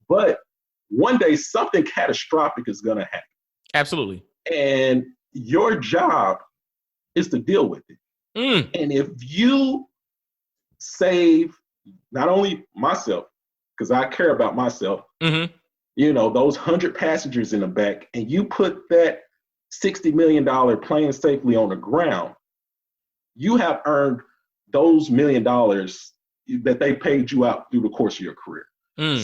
But one day something catastrophic is going to happen. Absolutely. And your job is to deal with it. And if you save not only myself, because I care about myself, you know, those 100 passengers in the back, and you put that $60 million plane safely on the ground, you have earned those $1 million that they paid you out through the course of your career.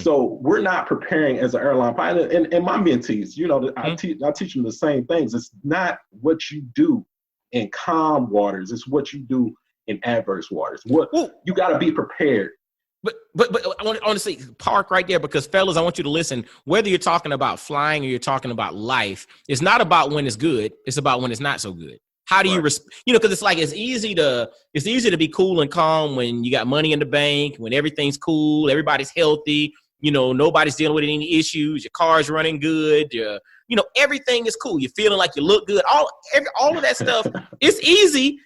So we're not preparing as an airline pilot, and my mentees, you know, I teach them the same things. It's not what you do in calm waters, it's what you do in adverse waters. You got to be prepared. But I want to say park right there, because fellas, I want you to listen. Whether you're talking about flying or you're talking about life, it's not about when it's good. It's about when it's not so good. How do you, because it's like, it's easy to be cool and calm when you got money in the bank, when everything's cool, everybody's healthy, you know, nobody's dealing with any issues, your car's running good, you know, everything is cool. You're feeling like you look good. All of that stuff. It's easy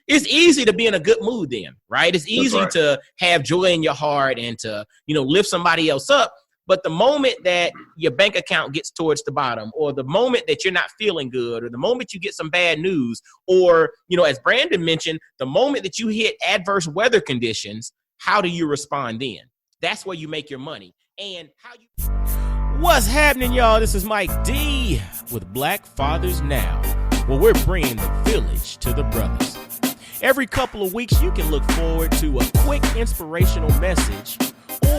to be in a good mood then, right? It's easy to have joy in your heart and to, you know, lift somebody else up. But the moment that your bank account gets towards the bottom, or the moment that you're not feeling good, or the moment you get some bad news, or, you know, as Brandon mentioned, the moment that you hit adverse weather conditions, how do you respond then? That's where you make your money. And how you... What's happening, y'all? This is Mike D with Black Fathers Now, where we're bringing the village to the brothers. Every couple of weeks, you can look forward to a quick inspirational message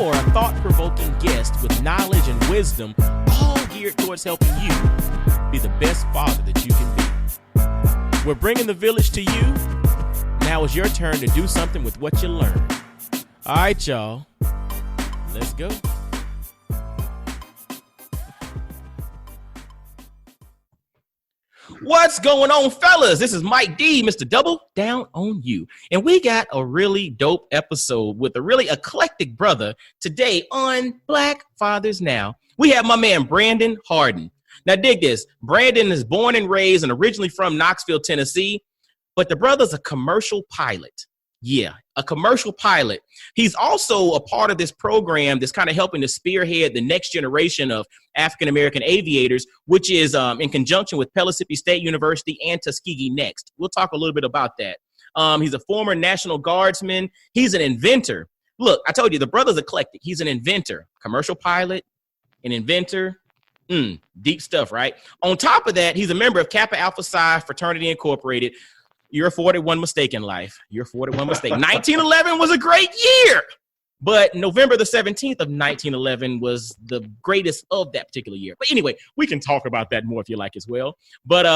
or a thought-provoking guest with knowledge and wisdom, all geared towards helping you be the best father that you can be. We're bringing the village to you. Now it's your turn to do something with what you learned. All right, y'all. Let's go. What's going on, fellas? This is Mike D, Mr. Double Down on You. And we got a really dope episode with a really eclectic brother today on Black Fathers Now. We have my man, Brandon Hardin. Now, dig this. Brandon is born and raised and originally from Knoxville, Tennessee, but the brother's a commercial pilot. Yeah, a commercial pilot. He's also a part of this program that's kind of helping to spearhead the next generation of African-American aviators, which is in conjunction with Pellissippi State University and Tuskegee Next. We'll talk a little bit about that. He's a former National Guardsman. He's an inventor. Look, I told you, the brother's eclectic. He's an inventor, commercial pilot, an inventor. Deep stuff, right? On top of that, he's a member of Kappa Alpha Psi Fraternity Incorporated. You're afforded one mistake in life. You're afforded one mistake. 1911 was a great year, but November the 17th of 1911 was the greatest of that particular year. But anyway, we can talk about that more if you like as well. But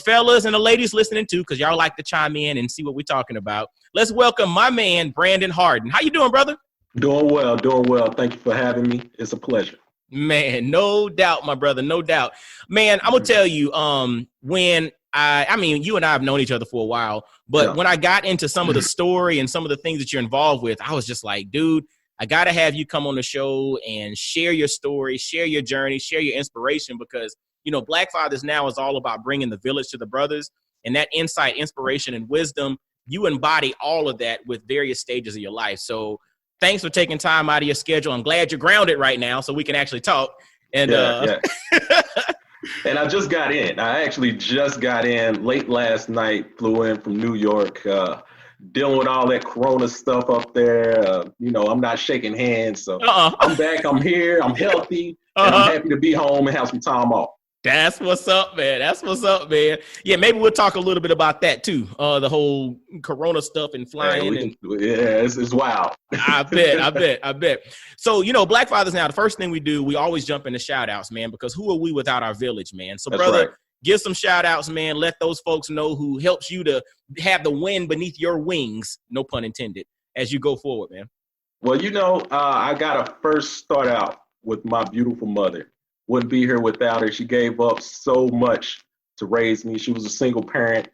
fellas and the ladies listening too, because y'all like to chime in and see what we're talking about. Let's welcome my man, Brandon Hardin. How you doing, brother? Doing well. Thank you for having me. It's a pleasure. Man, no doubt, my brother, no doubt. Man, I'm gonna tell you, when I mean, you and I have known each other for a while, but when I got into some of the story and some of the things that you're involved with, I was just like, dude, I got to have you come on the show and share your story, share your journey, share your inspiration, because, you know, Black Fathers Now is all about bringing the village to the brothers, and that insight, inspiration, and wisdom, you embody all of that with various stages of your life. So thanks for taking time out of your schedule. I'm glad you're grounded right now so we can actually talk. And And I just got in. I actually just got in late last night, flew in from New York, dealing with all that Corona stuff up there. You know, I'm not shaking hands. So I'm back. I'm here. I'm healthy. And I'm happy to be home and have some time off. That's what's up, man. That's what's up, man. Yeah, maybe we'll talk a little bit about that too. The whole Corona stuff and flying. It's wild. I bet. So, you know, Black Fathers Now, the first thing we do, we always jump into shout outs, man, because who are we without our village, man? So, That's brother, right. Give some shout outs, man. Let those folks know who helps you to have the wind beneath your wings, no pun intended, as you go forward, man. Well, you know, I got to first start out with my beautiful mother. Wouldn't be here without her. She gave up so much to raise me. She was a single parent,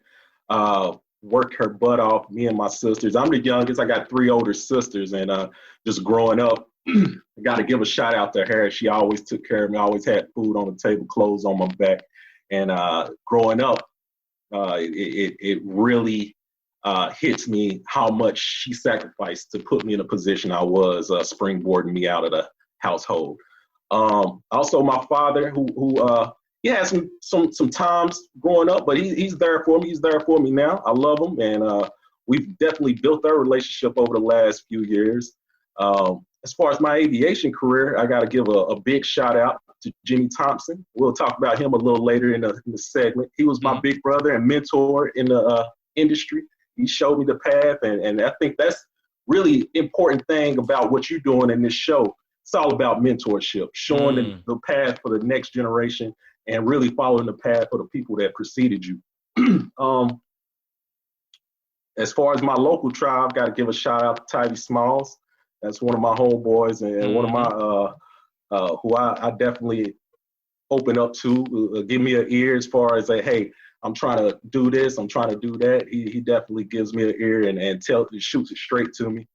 worked her butt off, me and my sisters. I'm the youngest. I got 3 older sisters, and just growing up, I got to give a shout out to her. She always took care of me, always had food on the table, clothes on my back. And growing up, it really hits me how much she sacrificed to put me in a position I was, springboarding me out of the household. Also, my father, who he had some times growing up, but he's there for me. He's there for me now. I love him, and we've definitely built our relationship over the last few years. As far as my aviation career, I got to give a big shout out to Jimmy Thompson. We'll talk about him a little later in the segment. He was my big brother and mentor in the industry. He showed me the path, and I think that's really important thing about what you're doing in this show. It's all about mentorship, showing the path for the next generation and really following the path for the people that preceded you. As far as my local tribe, got to give a shout out to Tybee Smalls. That's one of my homeboys and one of my who I definitely open up to. Give me an ear as far as hey, I'm trying to do this, I'm trying to do that. He definitely gives me an ear and shoots it straight to me.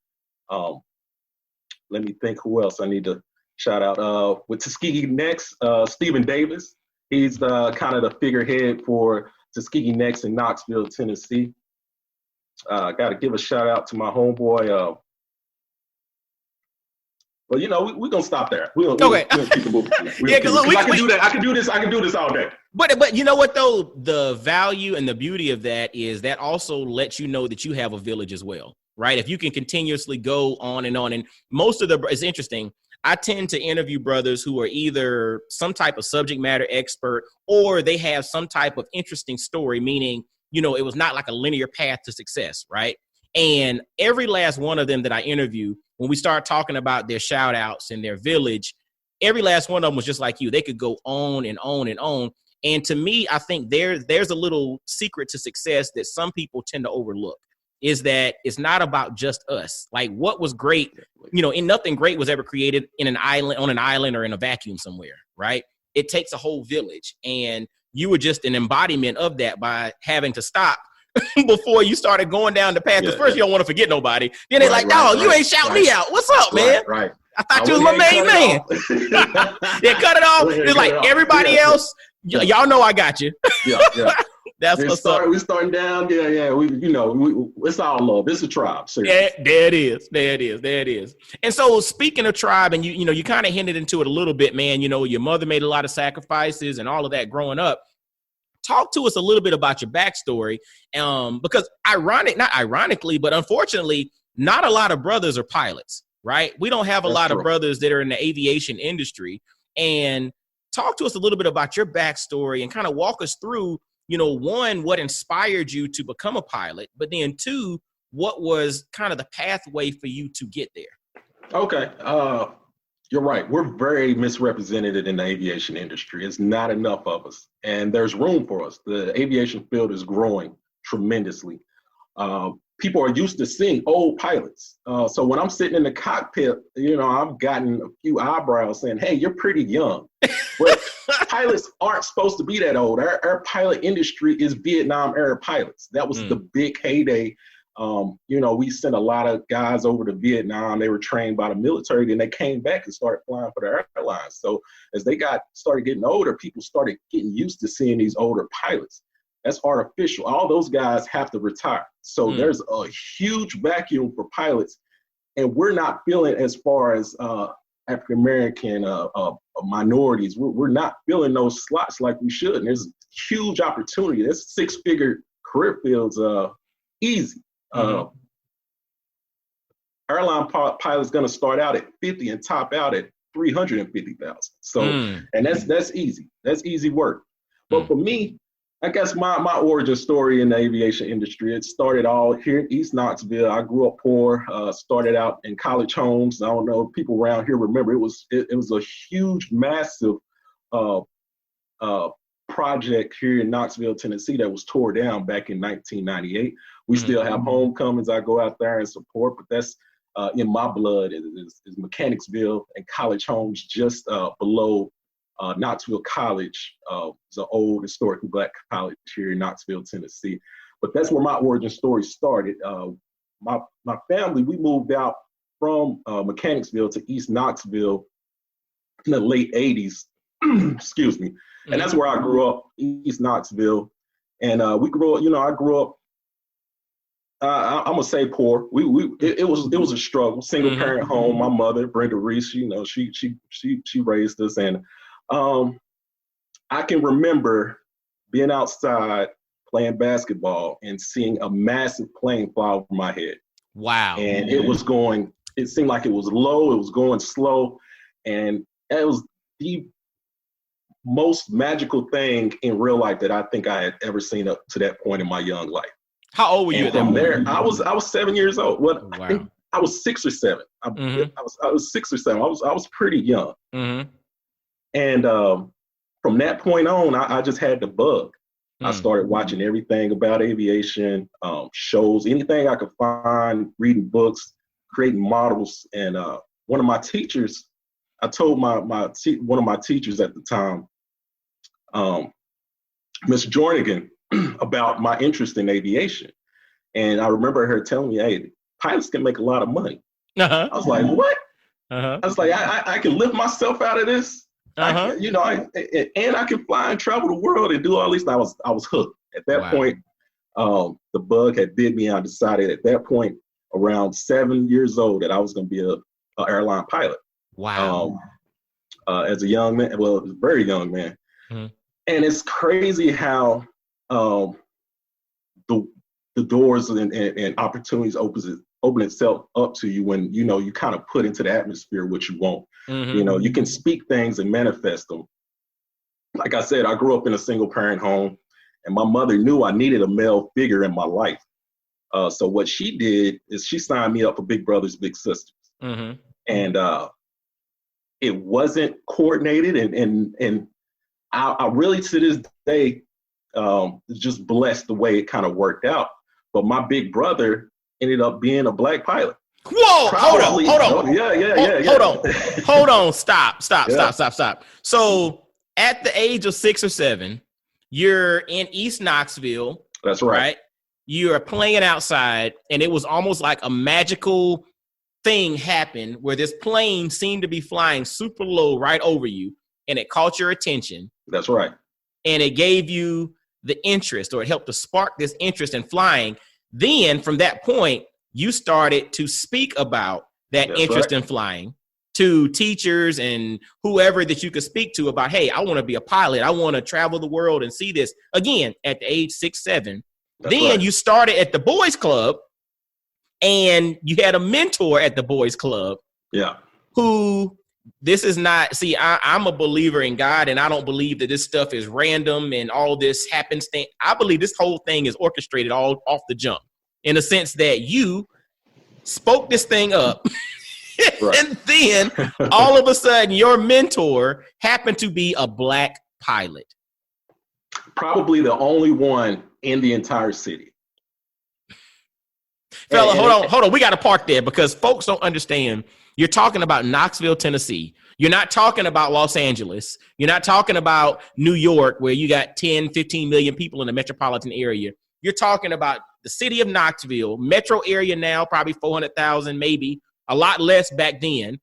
Let me think who else I need to shout out. With Tuskegee Next, Stephen Davis. He's kind of the figurehead for Tuskegee Next in Knoxville, Tennessee. Got to give a shout out to my homeboy. But we're gonna stop there. We'll keep it moving. Yeah, because I can do that. I can do this all day. But you know what though? The value and the beauty of that is that also lets you know that you have a village as well, right? If you can continuously go on, and most of it's interesting. I tend to interview brothers who are either some type of subject matter expert or they have some type of interesting story, meaning, it was not like a linear path to success, right? And every last one of them that I interview, when we start talking about their shout outs and their village, every last one of them was just like you. They could go on and on and on. And to me, I think there's a little secret to success that some people tend to overlook, is that it's not about just us. Like what was great, and nothing great was ever created on an island or in a vacuum somewhere, right? It takes a whole village. And you were just an embodiment of that by having to stop before you started going down the path. Because first you don't want to forget nobody. Then they're like, dog, you ain't shouting me out. What's up, man? Right. I thought you was my main man. Yeah, cut it off. It's like everybody else, y'all know I got you. Yeah. That's what's up. We're starting down. Yeah. It's all love. It's a tribe. Yeah, there it is. And so speaking of tribe, and you kind of hinted into it a little bit, man. Your mother made a lot of sacrifices and all of that growing up. Talk to us a little bit about your backstory, because not ironically, but unfortunately, not a lot of brothers are pilots, right? We don't have a lot of brothers that are in the aviation industry. And talk to us a little bit about your backstory and kind of walk us through, one, what inspired you to become a pilot, but then two, what was kind of the pathway for you to get there? Okay. You're right. We're very misrepresented in the aviation industry. It's not enough of us, and there's room for us. The aviation field is growing tremendously. People are used to seeing old pilots. So when I'm sitting in the cockpit, I've gotten a few eyebrows saying, hey, you're pretty young. But pilots aren't supposed to be that old. Our pilot industry is Vietnam era pilots. That was the big heyday. We sent a lot of guys over to Vietnam. They were trained by the military, then they came back and started flying for the airlines. So as they started getting older, people started getting used to seeing these older pilots. That's artificial. All those guys have to retire. So there's a huge vacuum for pilots, and we're not filling, as far as African-American minorities, we're not filling those slots like we should. And there's huge opportunity. There's six-figure career fields easy. Airline pilot's going to start out at 50 and top out at 350,000. So, and that's easy. That's easy work. But for me, I guess my origin story in the aviation industry, it started all here in East Knoxville. I grew up poor, started out in college homes. I don't know if people around here remember, it was a huge, massive project here in Knoxville, Tennessee that was tore down back in 1998. We still have homecomings. I go out there and support, but that's in my blood is Mechanicsville and college homes just below Knoxville College. It's an old historically Black college here in Knoxville, Tennessee. But that's where my origin story started. My family, we moved out from Mechanicsville to East Knoxville in the late 80s. Excuse me. And that's where I grew up, East Knoxville. And we grew up, I grew up I'm gonna say poor. It was a struggle. Single parent home. My mother, Brenda Reese, she raised us, and I can remember being outside playing basketball and seeing a massive plane fly over my head. Wow! And it seemed like it was low. It was going slow, and it was the most magical thing in real life that I think I had ever seen up to that point in my young life. How old were you at that point? There, I was 7 years old. Well, wow. I think I was 6 or 7. I was 6 or 7. I was pretty young. And from that point on, I just had the bug. I started watching everything about aviation, shows, anything I could find, reading books, creating models. And one of my teachers, I told one of my teachers at the time, Miss Jornigan, about my interest in aviation. And I remember her telling me, hey, pilots can make a lot of money. I was like, what? I was like, I can lift myself out of this. And I can fly and travel the world and do all these. I was hooked. At that point, the bug had bit me. I decided at that point, around 7 years old, that I was going to be a airline pilot. Wow. As a young man, well, a very young man. And it's crazy how the doors and opportunities open itself up to you when you kind of put into the atmosphere what you want. You can speak things and manifest them. Like I said, I grew up in a single parent home, and my mother knew I needed a male figure in my life. So what she did is she signed me up for Big Brothers Big Sisters. And it wasn't coordinated, and I really, to this day, just blessed the way it kind of worked out. But my big brother ended up being a black pilot. Whoa! Probably, hold on. Hold on. Stop. So at the age of 6 or 7, you're in East Knoxville. That's right. You are playing outside, and it was almost like a magical thing happened where this plane seemed to be flying super low right over you, and it caught your attention. That's right. And it gave you the interest, or it helped to spark this interest in flying. Then from that point, you started to speak about that interest in flying to teachers and whoever that you could speak to about, hey, I want to be a pilot. I want to travel the world and see this. Again, at the age 6, 7. Then you started at the boys club, and you had a mentor at the boys club. Yeah. Who, this is not, see, I'm a believer in God, and I don't believe that this stuff is random and all this happenstance. I believe this whole thing is orchestrated all off the jump, in a sense that you spoke this thing up. And then all of a sudden your mentor happened to be a black pilot. Probably the only one in the entire city. Fella, hold on. We got to park there because folks don't understand. You're talking about Knoxville, Tennessee. You're not talking about Los Angeles. You're not talking about New York, where you got 10, 15 million people in the metropolitan area. You're talking about the city of Knoxville, metro area now, probably 400,000, maybe a lot less back then.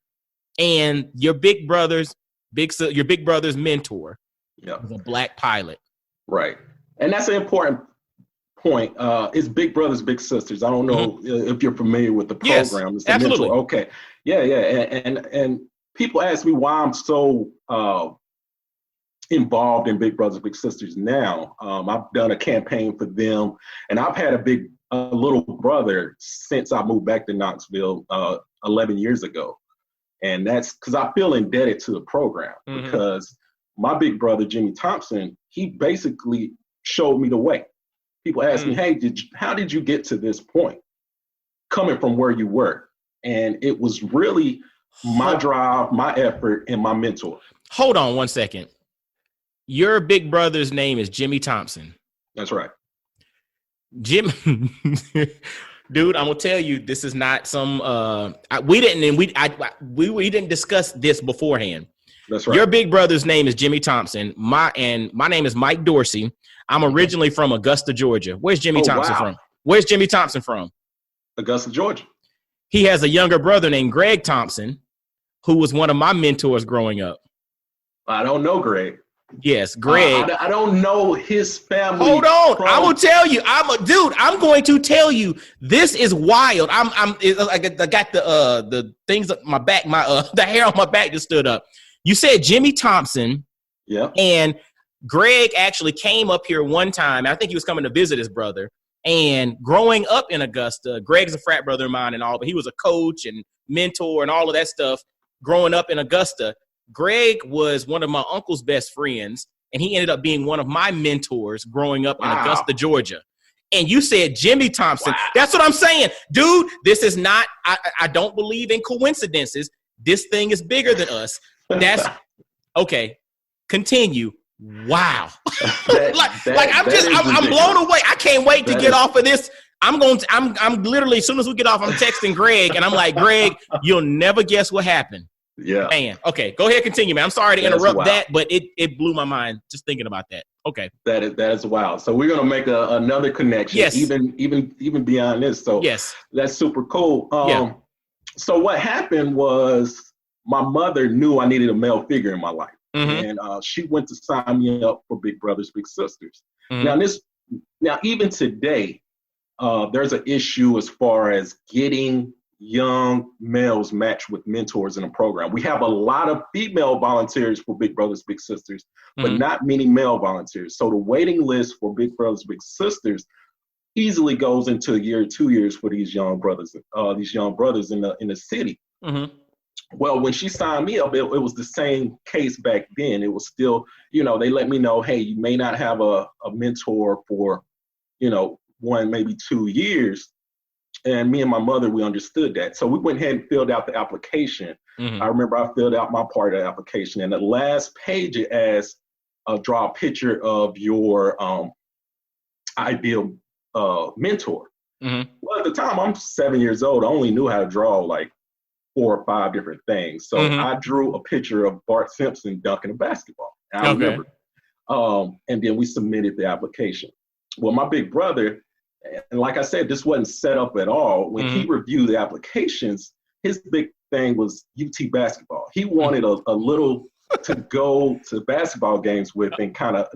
And your big brother's mentor was a black pilot. Right. And that's an important point. It's Big Brothers Big Sisters. I don't know if you're familiar with the program. Yes, absolutely. Mentor. Okay. Yeah. And people ask me why I'm so involved in Big Brothers Big Sisters now. I've done a campaign for them, and I've had a little brother since I moved back to Knoxville 11 years ago. And that's because I feel indebted to the program, because my big brother, Jimmy Thompson, he basically showed me the way. People ask me, hey, how did you get to this point coming from where you were? And it was really my drive, my effort, and my mentor. Hold on one second. Your big brother's name is Jimmy Thompson. That's right. Jim, dude, I'm gonna tell you, this is not some. We didn't discuss this beforehand. That's right. Your big brother's name is Jimmy Thompson. My name is Mike Dorsey. I'm originally from Augusta, Georgia. Where's Jimmy Thompson from? Where's Jimmy Thompson from? Augusta, Georgia. He has a younger brother named Greg Thompson, who was one of my mentors growing up. I don't know Greg. Yes, Greg. I don't know his family. Hold on, I'm gonna tell you. I'm going to tell you. This is wild. I got the things on my back. The hair on my back just stood up. You said Jimmy Thompson. Yeah. And Greg actually came up here one time. I think he was coming to visit his brother. And growing up in Augusta, Greg's a frat brother of mine and all, but he was a coach and mentor and all of that stuff. Growing up in Augusta, Greg was one of my uncle's best friends, and he ended up being one of my mentors growing up in Augusta, Georgia. And you said Jimmy Thompson. Wow. That's what I'm saying. Dude, this is not, I don't believe in coincidences. This thing is bigger than us. That's, okay, continue. Wow. I'm blown away. I can't wait to get off of this. I'm literally, as soon as we get off, I'm texting Greg and I'm like, Greg, you'll never guess what happened. Yeah. Man. Okay. Go ahead. Continue, man. I'm sorry to interrupt that, but it blew my mind just thinking about that. Okay. That is wild. So we're going to make another connection. Yes. Even beyond this. So yes, that's super cool. So what happened was my mother knew I needed a male figure in my life. Mm-hmm. And she went to sign me up for Big Brothers Big Sisters. Mm-hmm. Now even today, there's an issue as far as getting young males matched with mentors in a program. We have a lot of female volunteers for Big Brothers Big Sisters, but not many male volunteers. So the waiting list for Big Brothers Big Sisters easily goes into a year or 2 years for these young brothers in the city. Mm-hmm. Well, when she signed me up, it was the same case back then. It was still, they let me know, hey, you may not have a mentor for, 1, maybe 2 years. And me and my mother, we understood that. So we went ahead and filled out the application. Mm-hmm. I remember I filled out my part of the application. And the last page, it asked, draw a picture of your ideal mentor. Mm-hmm. Well, at the time, I'm 7 years old. I only knew how to draw like 4 or 5 different things. So I drew a picture of Bart Simpson dunking a basketball. And I remember. And then we submitted the application. Well, my big brother, and like I said, this wasn't set up at all. When he reviewed the applications, his big thing was UT basketball. He wanted a little to go to basketball games with and kind of,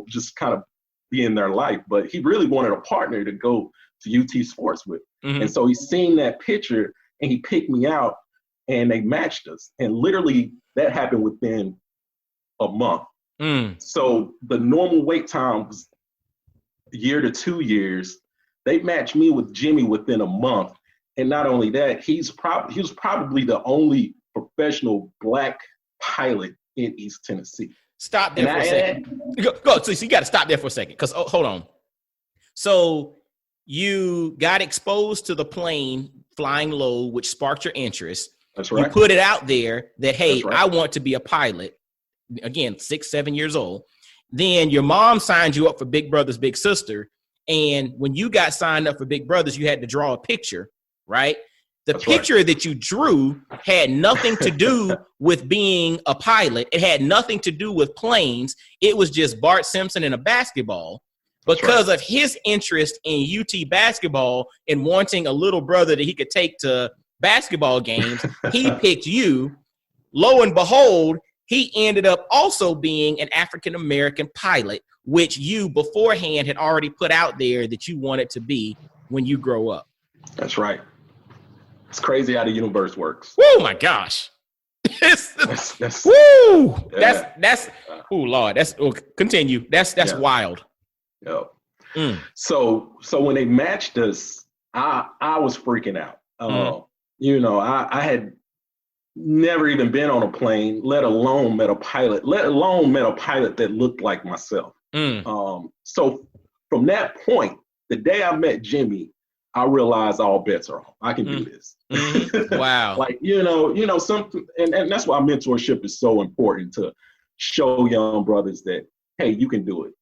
just kind of be in their life. But he really wanted a partner to go to UT sports with. Mm-hmm. And so he seen that picture and he picked me out. And they matched us. And literally that happened within a month. So the normal wait time was a year to 2 years. They matched me with Jimmy within a month. And not only that, he was probably the only professional Black pilot in East Tennessee. Stop there for a second. Go. So you got to stop there for a second. Because, hold on. So you got exposed to the plane flying low, which sparked your interest. That's right. You put it out there that, hey, I want to be a pilot. Again, 6, 7 years old. Then your mom signed you up for Big Brothers Big Sister. And when you got signed up for Big Brothers, you had to draw a picture, right? The picture that you drew had nothing to do with being a pilot. It had nothing to do with planes. It was just Bart Simpson in a basketball. Because of his interest in UT basketball and wanting a little brother that he could take to basketball games, he picked you. Lo and behold, he ended up also being an African-American pilot, which you beforehand had already put out there that you wanted to be when you grow up. That's right. It's crazy how the universe works. Oh my gosh. That's Lord. Continue. That's wild. Yeah. So when they matched us, I was freaking out. I had never even been on a plane, let alone met a pilot that looked like myself. So from that point, the day I met Jimmy, I realized all bets are off. I can do this. Wow. Something, and that's why mentorship is so important, to show young brothers that, hey, you can do it.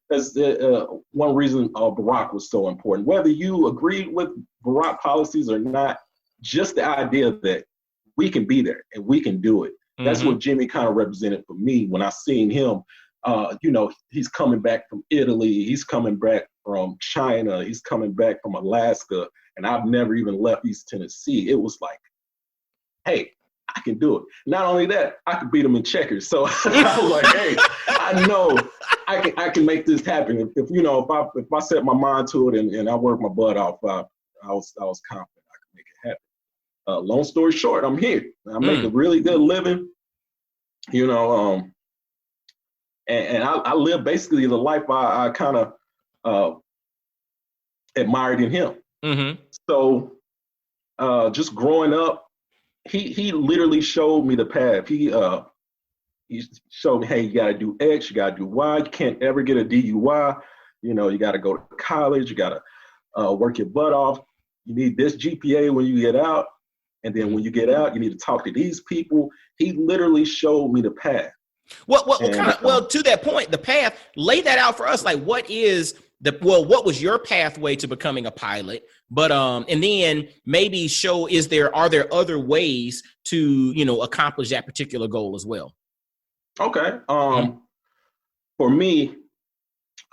That's one reason Barack was so important. Whether you agreed with Barack policies or not, just the idea that we can be there and we can do it. That's what Jimmy kind of represented for me when I seen him. He's coming back from Italy. He's coming back from China. He's coming back from Alaska. And I've never even left East Tennessee. It was like, hey, I can do it. Not only that, I can beat them in checkers. So I was like, hey, I know I can make this happen. If I set my mind to it and I work my butt off, I was confident I could make it happen. Long story short, I'm here. I make a really good living, and I live basically the life I kind of admired in him. Mm-hmm. So just growing up, he literally showed me the path. He showed me, hey, you got to do X, you got to do Y. You can't ever get a DUI. You got to go to college. You got to work your butt off. You need this GPA when you get out. And then when you get out, you need to talk to these people. He literally showed me the path. Well, to that point, the path, lay that out for us. Like, what was your pathway to becoming a pilot? But and then maybe are there other ways to accomplish that particular goal as well? Okay. For me,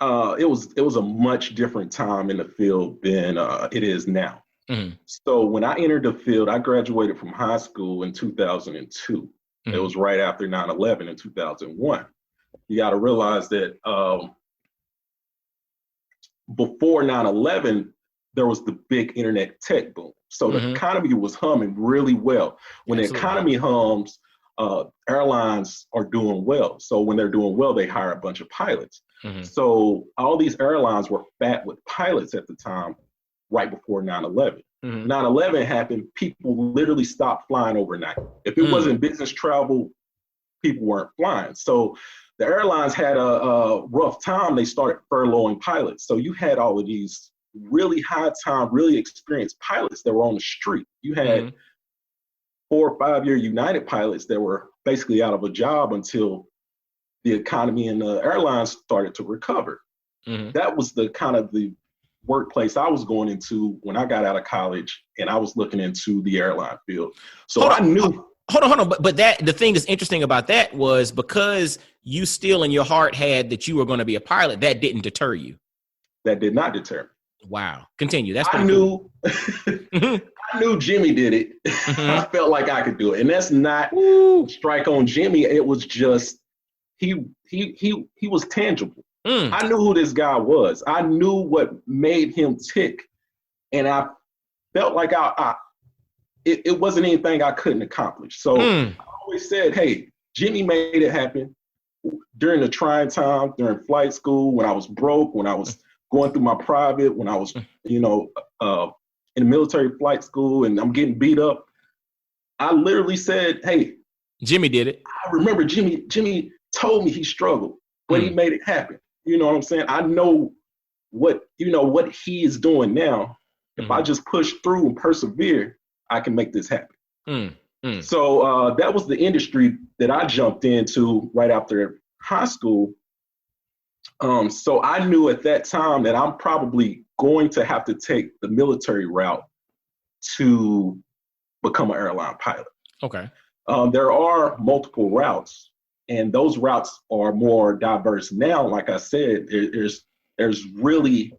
it was a much different time in the field than it is now. Mm-hmm. So when I entered the field, I graduated from high school in 2002. Mm-hmm. It was right after 9/11 in 2001. You got to realize that before 9/11, there was the big internet tech boom. So the economy was humming really well. When the economy hums, airlines are doing well. So when they're doing well, they hire a bunch of pilots. Mm-hmm. So all these airlines were fat with pilots at the time, right before 9/11. Mm-hmm. 9/11 happened, people literally stopped flying overnight. If it wasn't business travel, people weren't flying. So the airlines had a rough time. They started furloughing pilots. So you had all of these really high-time, really experienced pilots that were on the street. You had 4 or 5 year United pilots that were basically out of a job until the economy and the airlines started to recover. Mm-hmm. That was the kind of the workplace I was going into when I got out of college, and I was looking into the airline field. So Hold on. But the thing that's interesting about that was because you still in your heart had that you were going to be a pilot, that didn't deter you. That did not deter me. Wow. Continue. That's I knew I knew Jimmy did it. Mm-hmm. I felt like I could do it. And that's not strike on Jimmy. It was just he was tangible. I knew who this guy was. I knew what made him tick. And I felt like it wasn't anything I couldn't accomplish. So I always said, hey, Jimmy made it happen during the trying time, during flight school, when I was broke, when I was going through my private, when I was, in military flight school and I'm getting beat up. I literally said, hey. Jimmy did it. I remember Jimmy told me he struggled, but he made it happen. You know what I'm saying? I know what he is doing now. If I just push through and persevere, I can make this happen. So that was the industry that I jumped into right after high school. So I knew at that time that I'm probably going to have to take the military route to become an airline pilot. Okay. There are multiple routes, and those routes are more diverse now. Like I said, there's really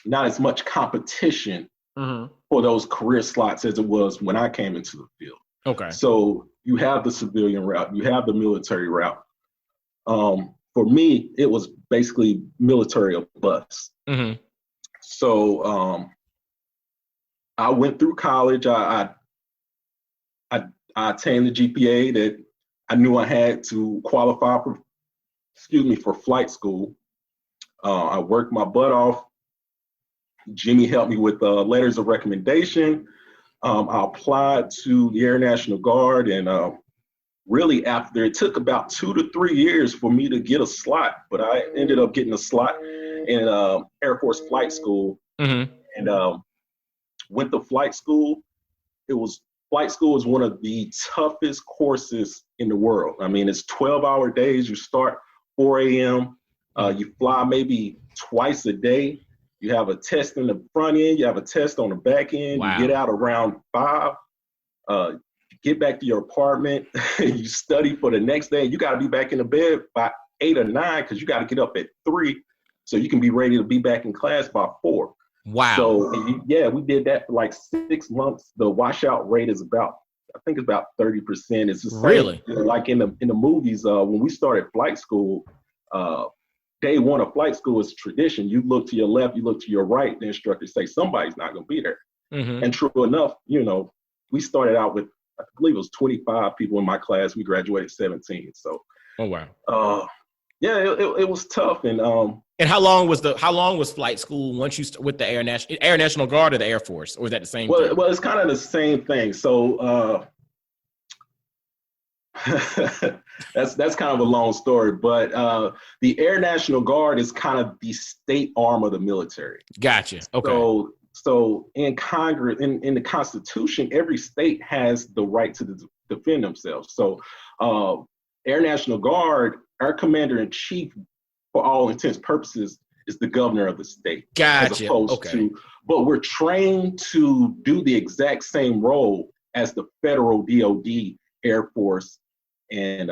not as much competition for those career slots as it was when I came into the field. Okay. So you have the civilian route, you have the military route. For me, it was basically military or bust. Mm-hmm. So I went through college. I attained the GPA that I knew I had to qualify for flight school. I worked my butt off. Jimmy helped me with letters of recommendation. I applied to the Air National Guard, and really after it took about 2 to 3 years for me to get a slot, but I ended up getting a slot in Air Force flight school, and went to flight school. Flight school is one of the toughest courses in the world. I mean, it's 12-hour days. You start 4 a.m. You fly maybe twice a day. You have a test in the front end. You have a test on the back end. Wow. You get out around 5. Get back to your apartment. You study for the next day. You got to be back in the bed by 8 or 9 because you got to get up at 3 so you can be ready to be back in class by 4. Wow. So, yeah, we did that for like 6 months. The washout rate is about I think it's about 30%. It's the same, really, like in the movies. When we started flight school, day one of flight school is tradition. You look to your left, you look to your right. The instructor say somebody's not going to be there. And true enough, we started out with, I believe it was 25 people in my class. We graduated 17. So, oh wow, yeah, it was tough. And how long was flight school once you with the Air National Guard or the Air Force, or was that the same thing? Well, it's kind of the same thing. So that's kind of a long story, but the Air National Guard is kind of the state arm of the military. Gotcha. Okay. So in Congress, in the Constitution, every state has the right to defend themselves. So Air National Guard, our commander-in-chief, for all intents and purposes, is the governor of the state. Gotcha. As opposed to, but we're trained to do the exact same role as the federal DOD, Air Force, and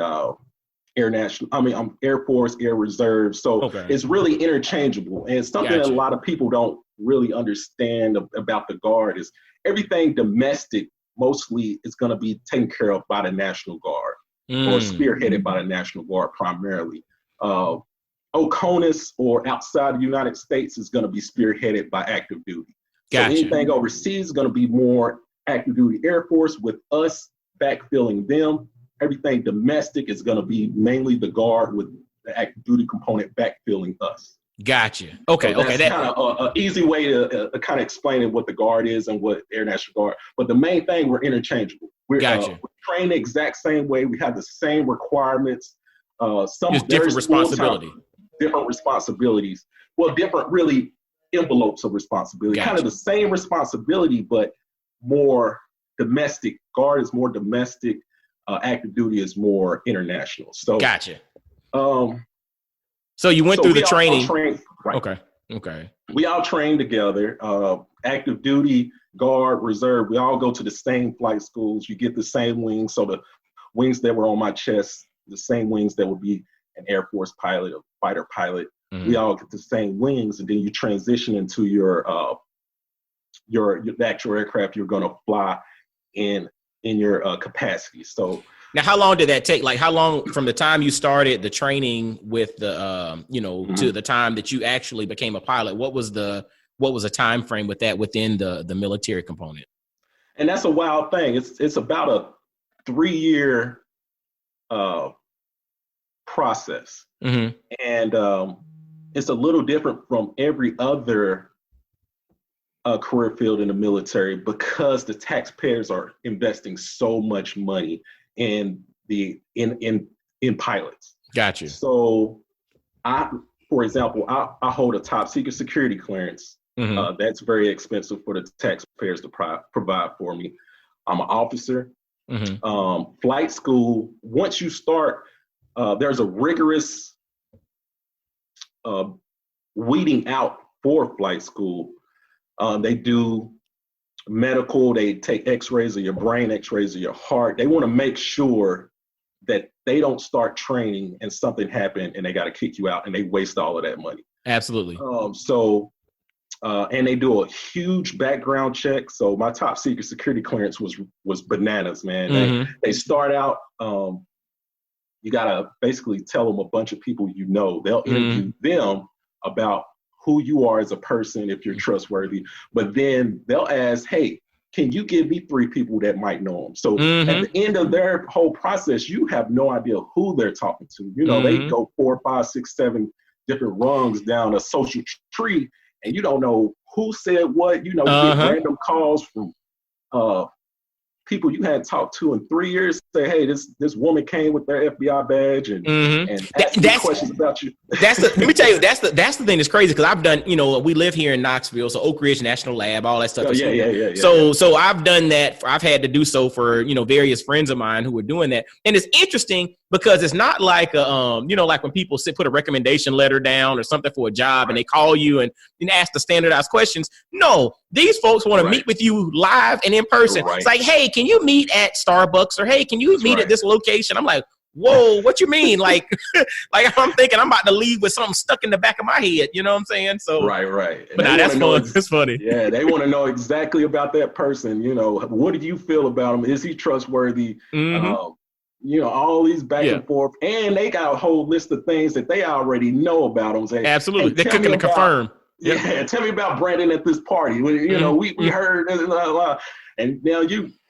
Air Force, Air Reserve. So it's really interchangeable. And something that a lot of people don't really understand about the Guard is everything domestic mostly is going to be taken care of by the National Guard or spearheaded by the National Guard primarily. OCONUS or outside the United States is going to be spearheaded by active duty. Gotcha. So anything overseas is going to be more active duty Air Force with us backfilling them. Everything domestic is going to be mainly the Guard with the active duty component backfilling us. Gotcha. Okay. So that's kind of an easy way to kind of explain what the Guard is and what Air National Guard. But the main thing, we're interchangeable. We're trained the exact same way. We have the same requirements. Just different responsibility. Different responsibilities. Well, different really envelopes of responsibility. Gotcha. Kind of the same responsibility, but more domestic. Guard is more domestic. Active duty is more international. So gotcha. So you went through the training. Right. Okay. We all train together. Active duty, Guard, Reserve. We all go to the same flight schools. You get the same wings. So the wings that were on my chest, the same wings that would be an Air Force pilot, a fighter pilot. We all get the same wings, and then you transition into your actual aircraft you're going to fly in your capacity. So now, how long did that take? Like, how long from the time you started the training with the to the time that you actually became a pilot? What was a time frame with that within the military component? And that's a wild thing. It's about a 3-year process, and it's a little different from every other career field in the military because the taxpayers are investing so much money in pilots. Gotcha. So for example, I hold a top secret security clearance. That's very expensive for the taxpayers to provide for me. I'm an officer. Flight school, once you start, there's a rigorous weeding out for flight school. They do medical, they take x-rays of your brain, x-rays of your heart. They want to make sure that they don't start training and something happened and they got to kick you out and they waste all of that money. Absolutely. And they do a huge background check. So my top secret security clearance was bananas, man. They start out, you got to basically tell them a bunch of people you know. They'll interview them about who you are as a person, if you're trustworthy. But then they'll ask, hey, can you give me 3 people that might know them? So at the end of their whole process, you have no idea who they're talking to. They go 4, 5, 6, 7 different rungs down a social tree, and you don't know who said what. You get random calls from people you hadn't talked to in 3 years. Say, hey, this woman came with their FBI badge and asked me questions about you. Let me tell you, that's the thing that's crazy, because I've done, we live here in Knoxville, so Oak Ridge National Lab, all that stuff. So I've done that. I've had to do so for various friends of mine who were doing that, and it's interesting because it's not like like when people put a recommendation letter down or something for a job and they call you and ask the standardized questions. No, these folks want to meet with you live and in person. It's like, hey, can you meet at Starbucks, or hey, can you meet at this location? I'm like, whoa, what you mean? Like, like I'm thinking I'm about to leave with something stuck in the back of my head. You know what I'm saying? So right. But now that's fun. That's funny. Yeah, they want to know exactly about that person. You know, what do you feel about him? Is he trustworthy? You know, all these back and forth, and they got a whole list of things that they already know about him. Say, absolutely, hey, they're cooking to confirm. Yeah, tell me about Brandon at this party. You know, we heard, and now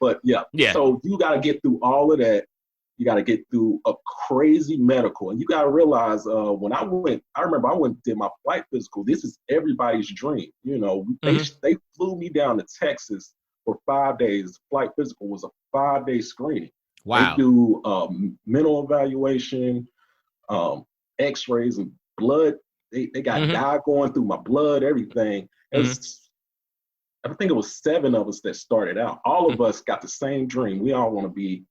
but yeah. So you got to get through all of that. You got to get through a crazy medical, and you got to realize when I remember I went and did my flight physical. This is everybody's dream. You know, they flew me down to Texas for 5 days. Flight physical was a 5-day screening. Wow. They do mental evaluation, X-rays, and blood. They got dye going through my blood, everything. I think it was 7 of us that started out. All of us got the same dream. We all want to be,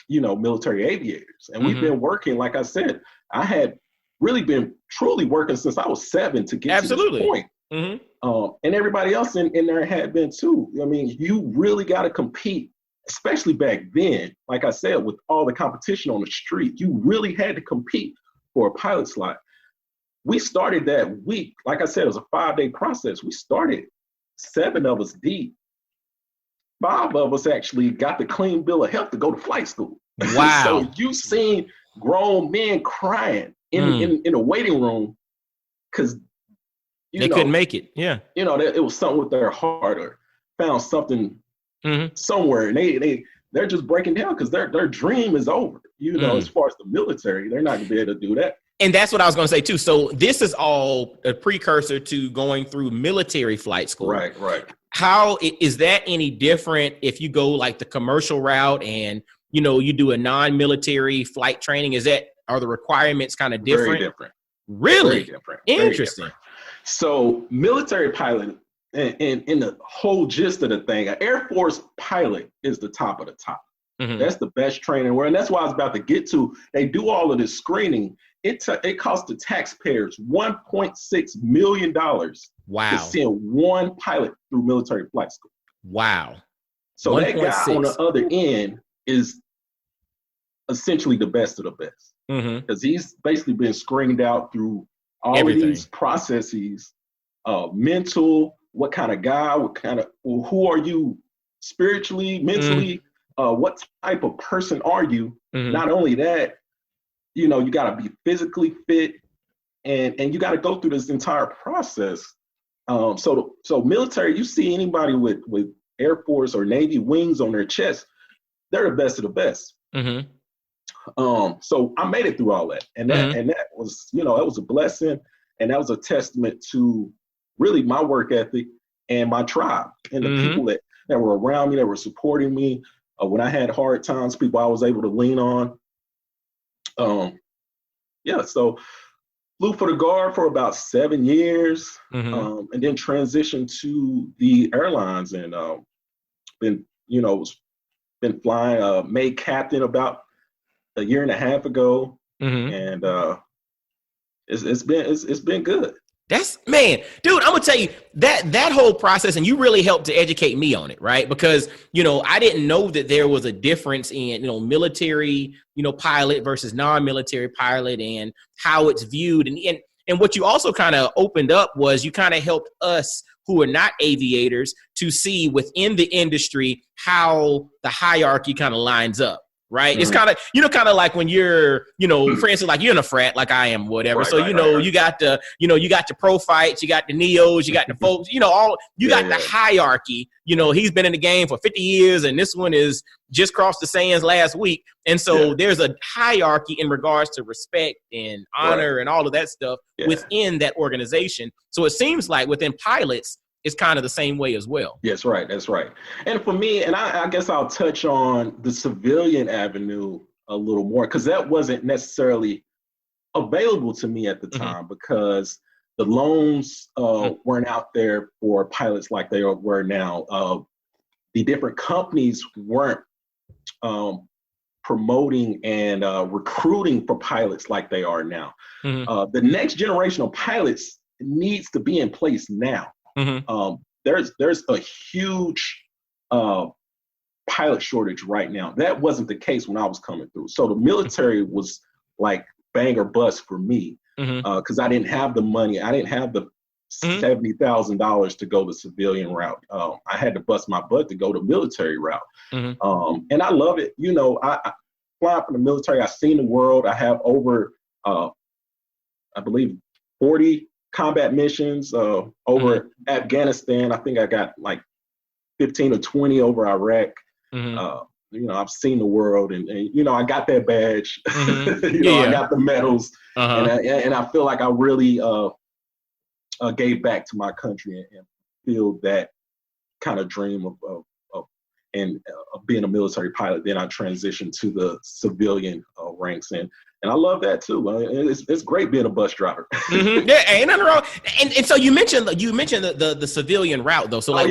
you know, military aviators. And we've been working, like I said, I had really been truly working since I was 7 to get to this point. And everybody else in there had been too. I mean, you really got to compete, especially back then. Like I said, with all the competition on the street, you really had to compete for a pilot slot. We started that week. Like I said, it was a 5-day process. We started 7 of us deep. 5 of us actually got the clean bill of health to go to flight school. Wow. So you seen grown men crying in a waiting room because they couldn't make it. Yeah. You know, it was something with their heart or found something somewhere. And they're just breaking down because their dream is over. You know, as far as the military, they're not going to be able to do that. And that's what I was going to say too. So this is all a precursor to going through military flight school. Right. How is that any different if you go like the commercial route and, you know, you do a non-military flight training? Are the requirements kind of different? Very different. Really? Very different. Interesting. Very different. So military pilot, and the whole gist of the thing, an Air Force pilot is the top of the top. That's the best training. And that's what I was about to get to. They do all of this screening. It costs the taxpayers $1.6 million to send one pilot through military flight school. Wow. So 1. That guy on the other end is essentially the best of the best. Because he's basically been screened out through all of these processes, mental, what kind of guy, who are you spiritually, mentally, what type of person are you? Not only that, you know, you got to be physically fit and you got to go through this entire process. So military, you see anybody with Air Force or Navy wings on their chest, they're the best of the best. So I made it through all that. And that was, you know, that was a blessing. And that was a testament to really my work ethic and my tribe and the people that were around me, that were supporting me. When I had hard times, people I was able to lean on. So flew for the Guard for about 7 years, and then transitioned to the airlines and been flying, made captain about a year and a half ago, and it's been good. Man, dude, I'm gonna tell you that whole process, and you really helped to educate me on it, right? Because, you know, I didn't know that there was a difference in, you know, military, you know, pilot versus non-military pilot and how it's viewed. And what you also kind of opened up was you kind of helped us who are not aviators to see within the industry how the hierarchy kind of lines up. Right. It's kind of, you know, kind of like when you're, you know, for instance, like you're in a frat, like I am, whatever. So, you know, you got the, you know, you got the pro fights, you got the neos, you got the folks, you know, the hierarchy. You know, he's been in the game for 50 years and this one is just crossed the sands last week. And so there's a hierarchy in regards to respect and honor and all of that stuff within that organization. So it seems like within pilots, it's kind of the same way as well. Yes, right. That's right. And for me, and I guess I'll touch on the civilian avenue a little more, because that wasn't necessarily available to me at the time, because the loans weren't out there for pilots like they were now. The different companies weren't promoting and recruiting for pilots like they are now. The next generation of pilots needs to be in place now. There's a huge pilot shortage right now. That wasn't the case when I was coming through. So the military was like bang or bust for me because I didn't have the money. I didn't have the $70,000 to go the civilian route. I had to bust my butt to go the military route. And I love it. You know, I fly from the military. I've seen the world. I have over, I believe, 40 combat missions over Afghanistan. I think I got like 15 or 20 over Iraq. You know, I've seen the world, and you know, I got that badge. You know, I got the medals, and I feel like I really gave back to my country and feel that kind of dream of being a military pilot. Then I transitioned to the civilian ranks, and I love that too. It's great being a bus driver. Yeah, ain't nothing wrong. And so you mentioned the civilian route though. So like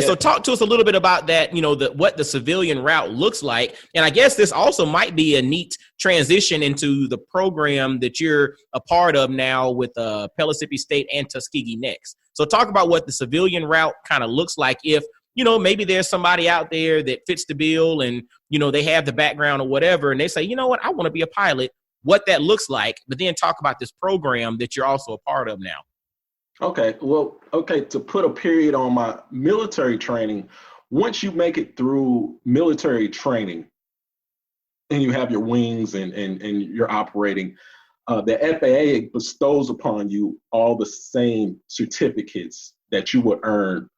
So talk to us a little bit about that. You know, what the civilian route looks like. And I guess this also might be a neat transition into the program that you're a part of now with Pellissippi State and Tuskegee Next. So talk about what the civilian route kind of looks like if, you know, maybe there's somebody out there that fits the bill and, you know, they have the background or whatever, and they say, you know what, I want to be a pilot, what that looks like, but then talk about this program that you're also a part of now. Okay. Well, to put a period on my military training, once you make it through military training and you have your wings and you're operating, the FAA bestows upon you all the same certificates that you would earn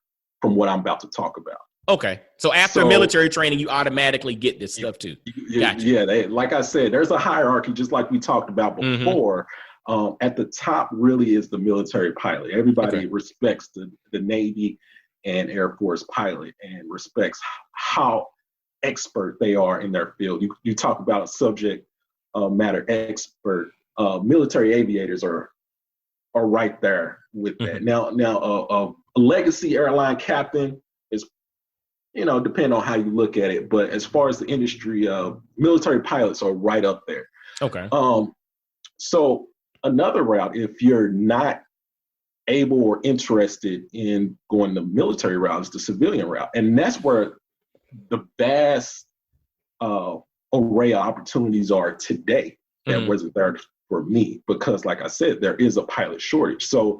from what I'm about to talk about. Okay. So after military training, you automatically get this stuff too. Gotcha. Yeah. Like I said, there's a hierarchy, just like we talked about before. At the top really is the military pilot. Everybody respects the Navy and Air Force pilot and respects how expert they are in their field. You talk about a subject matter expert. Military aviators are right there with that. Now, a legacy airline captain is, you know, depending on how you look at it, but as far as the industry, military pilots are right up there. Okay. So another route, if you're not able or interested in going the military route, is the civilian route, and that's where the vast array of opportunities are today. That wasn't there for me because, like I said, there is a pilot shortage. So,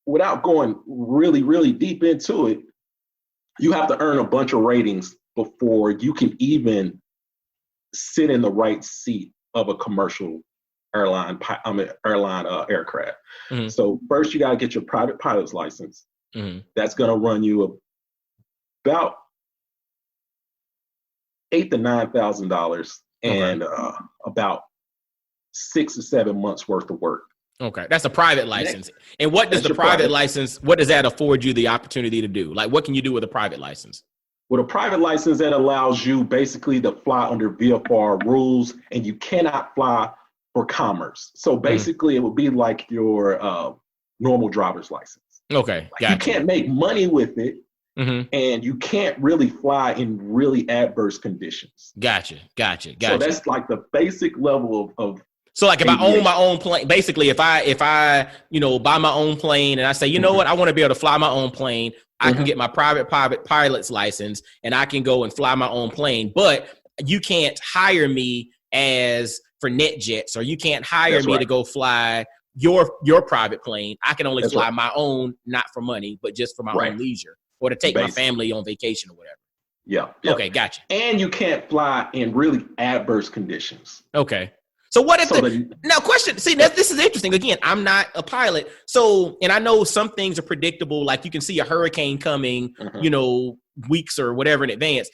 without going really, really deep into it, you have to earn a bunch of ratings before you can even sit in the right seat of a commercial airline aircraft. So first you got to get your private pilot's license. That's going to run you about $8,000 to $9,000 and about 6 to 7 months worth of work. Okay, that's a private license. And what does the private license, what does that afford you the opportunity to do? Like, what can you do with a private license? With a private license, that allows you basically to fly under VFR rules, and you cannot fly for commerce. So basically, it would be like your normal driver's license. Okay, gotcha. You can't make money with it, and you can't really fly in really adverse conditions. Gotcha. So that's like the basic level of so like if aviation. I own my own plane, basically if I, you know, buy my own plane and I say, you know what, I want to be able to fly my own plane, I can get my private pilot's license and I can go and fly my own plane, but you can't hire me as for NetJets, or you can't hire me to go fly your private plane. I can only fly my own, not for money, but just for my own leisure, or to take my family on vacation or whatever. Yeah. Okay, gotcha. And you can't fly in really adverse conditions. Okay. So what if now question, see, this is interesting. Again, I'm not a pilot. So, and I know some things are predictable. Like you can see a hurricane coming, you know, weeks or whatever in advance.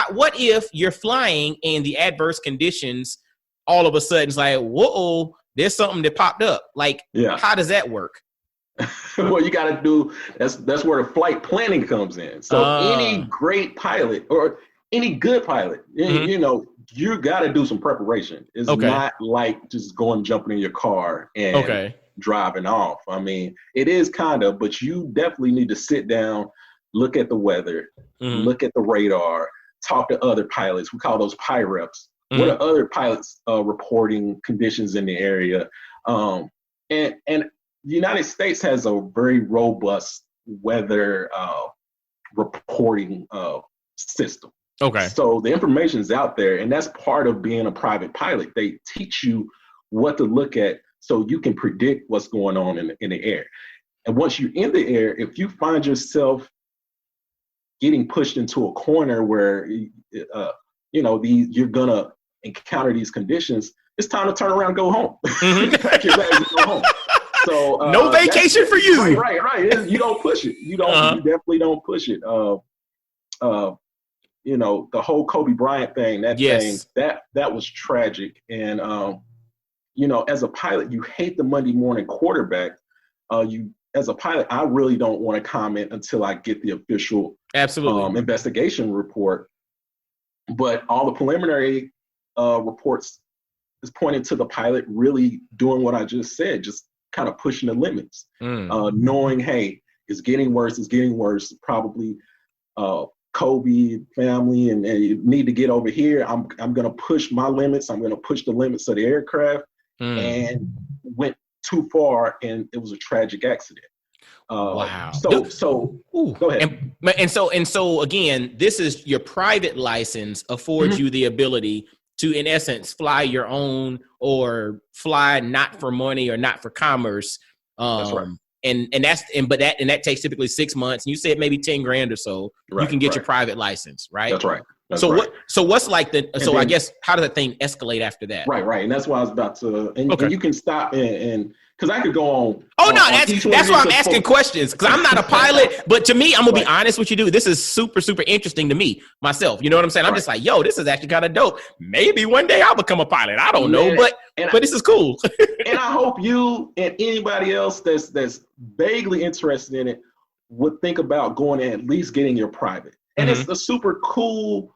What if you're flying and the adverse conditions all of a sudden it's like, whoa, there's something that popped up. Like, how does that work? Well, you got to do, that's where the flight planning comes in. So any great pilot or any good pilot, you know, you got to do some preparation. It's not like just going, jumping in your car and driving off. I mean, it is kind of, but you definitely need to sit down, look at the weather, look at the radar, talk to other pilots. We call those PIREPs. What are other pilots reporting conditions in the area? And the United States has a very robust weather reporting system. Okay. So the information is out there, and that's part of being a private pilot. They teach you what to look at so you can predict what's going on in the air. And once you're in the air, if you find yourself getting pushed into a corner where you're gonna encounter these conditions, it's time to turn around and go home. Pack your bags and go home. So no vacation for you. Right. You don't push it. You don't. You definitely don't push it. The whole Kobe Bryant thing. That was tragic. And as a pilot, you hate the Monday morning quarterback. As a pilot, I really don't want to comment until I get the official investigation report. But all the preliminary reports is pointing to the pilot really doing what I just said, just kind of pushing the limits, knowing, hey, it's getting worse, probably Kobe family, and you need to get over here. I'm going to push my limits. I'm going to push the limits of the aircraft, and went too far, and it was a tragic accident. Wow. So go ahead. And so again, this is your private license affords you the ability to, in essence, fly your own or fly not for money or not for commerce. That's right. And that takes typically 6 months. And you said maybe 10 grand or so, you can get your private license, right? That's right. What's like I guess, how does that thing escalate after that? Right. And that's why I was about to, and you can stop and because I could go on. That's why I'm asking questions, because I'm not a pilot, but to me, I'm going to be honest with you, dude. This is super, super interesting to me, myself. You know what I'm saying? I'm just like, yo, this is actually kind of dope. Maybe one day I'll become a pilot. I don't know, but this is cool. And I hope you and anybody else that's vaguely interested in it would think about going and at least getting your private. And it's a super cool,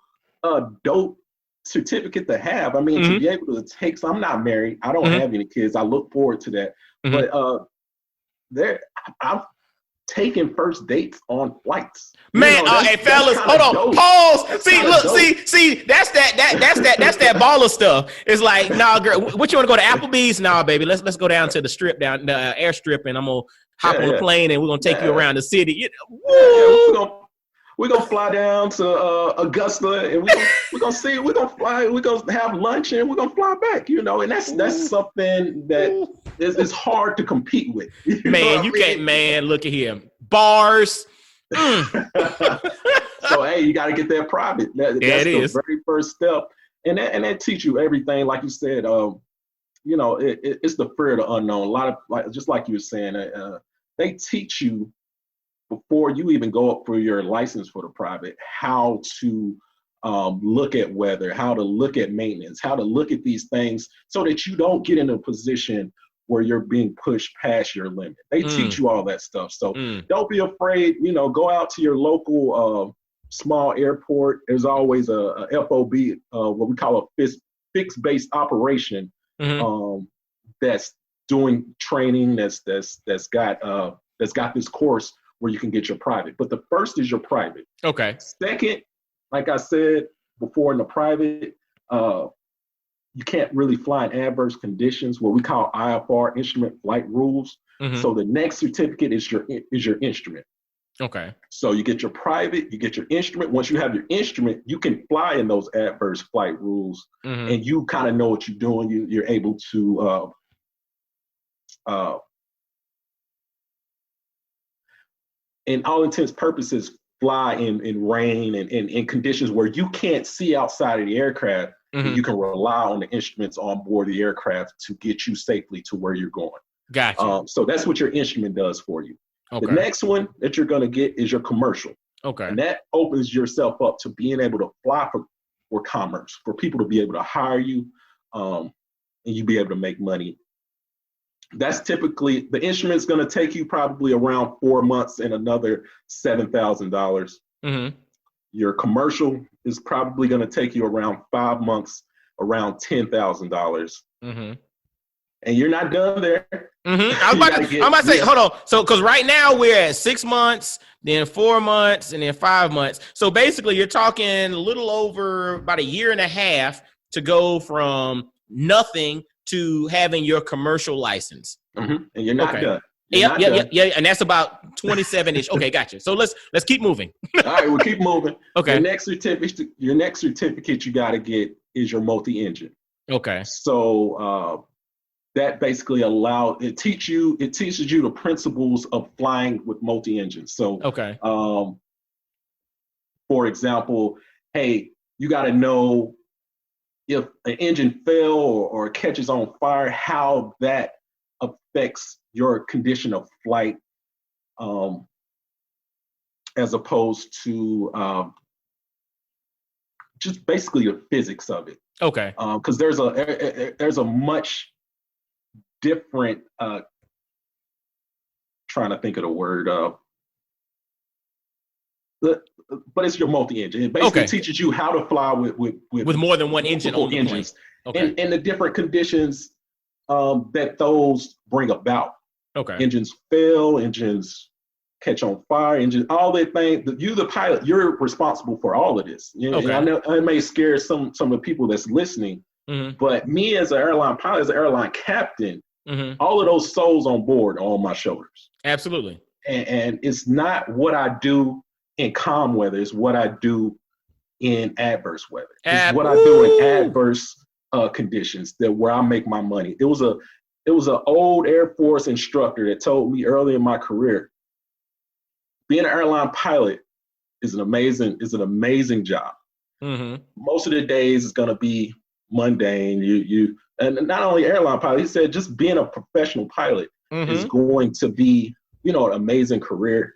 dope certificate to have. I mean, to be able to take, so I'm not married. I don't have any kids. I look forward to that. But I've taken first dates on flights. Man, hey fellas, hold on, dope. Pause. See, that's that baller stuff. It's like, nah, girl, what you want to go to Applebee's? Nah, baby, let's go down to the strip, down the airstrip, and I'm gonna hop on the plane, and we're gonna take you around the city. We're gonna fly down to Augusta, and we're gonna fly. We're gonna have lunch, and we're gonna fly back. And that's something that is hard to compete with. Man, you can't. Man, look at him. Bars. So hey, you got to get that private. That's the very first step, and that teach you everything. Like you said, it's the fear of the unknown. A lot of just like you were saying, they teach you before you even go up for your license for the private, how to look at weather, how to look at maintenance, how to look at these things so that you don't get in a position where you're being pushed past your limit. They teach you all that stuff. So don't be afraid, go out to your local small airport. There's always a FOB, what we call a fixed base operation that's doing training, that's got this course where you can get your private. But the first is your private. Okay. Second, like I said before, in the private, you can't really fly in adverse conditions, what we call IFR, instrument flight rules. So the next certificate is your instrument. Okay. So you get your private, you get your instrument. Once you have your instrument, you can fly in those adverse flight rules, and you kind of know what you're doing. You're able to in all intents and purposes, fly in rain and in conditions where you can't see outside of the aircraft. You can rely on the instruments on board the aircraft to get you safely to where you're going. Gotcha. So that's what your instrument does for you. Okay. The next one that you're going to get is your commercial. Okay. And that opens yourself up to being able to fly for commerce, for people to be able to hire you, and you be able to make money. That's typically, the instrument's going to take you probably around 4 months and another $7,000. Your commercial is probably going to take you around 5 months, around $10,000. And you're not done there. I'm about to say, hold on. So, because right now we're at 6 months, then 4 months, and then 5 months. So basically, you're talking a little over about a year and a half to go from nothing to having your commercial license. And you're not done. Yeah. And that's about 27-ish. Okay, gotcha. So let's keep moving. All right, we'll keep moving. Okay. Your next certificate you got to get is your multi-engine. Okay. So that basically it teaches you the principles of flying with multi-engines. So okay. For example, hey, you got to know if an engine fails or catches on fire, how that affects your condition of flight, as opposed to just basically the physics of it. Okay. Because there's a much different, trying to think of the word, but it's your multi-engine. It basically teaches you how to fly with more than one engine on the engines, okay. and the different conditions that those bring about. Okay. Engines fail, engines catch on fire, engines, all that thing. You, the pilot, you're responsible for all of this. You know, okay. And I know it may scare some of the people that's listening, but me as an airline pilot, as an airline captain, all of those souls on board are on my shoulders. Absolutely. And it's not what I do in calm weather, it's what I do in adverse weather. It's what I do in adverse conditions where I make my money. It was an old Air Force instructor that told me early in my career, being an airline pilot is an amazing job. Most of the days is going to be mundane. And not only airline pilot, he said just being a professional pilot is going to be, an amazing career.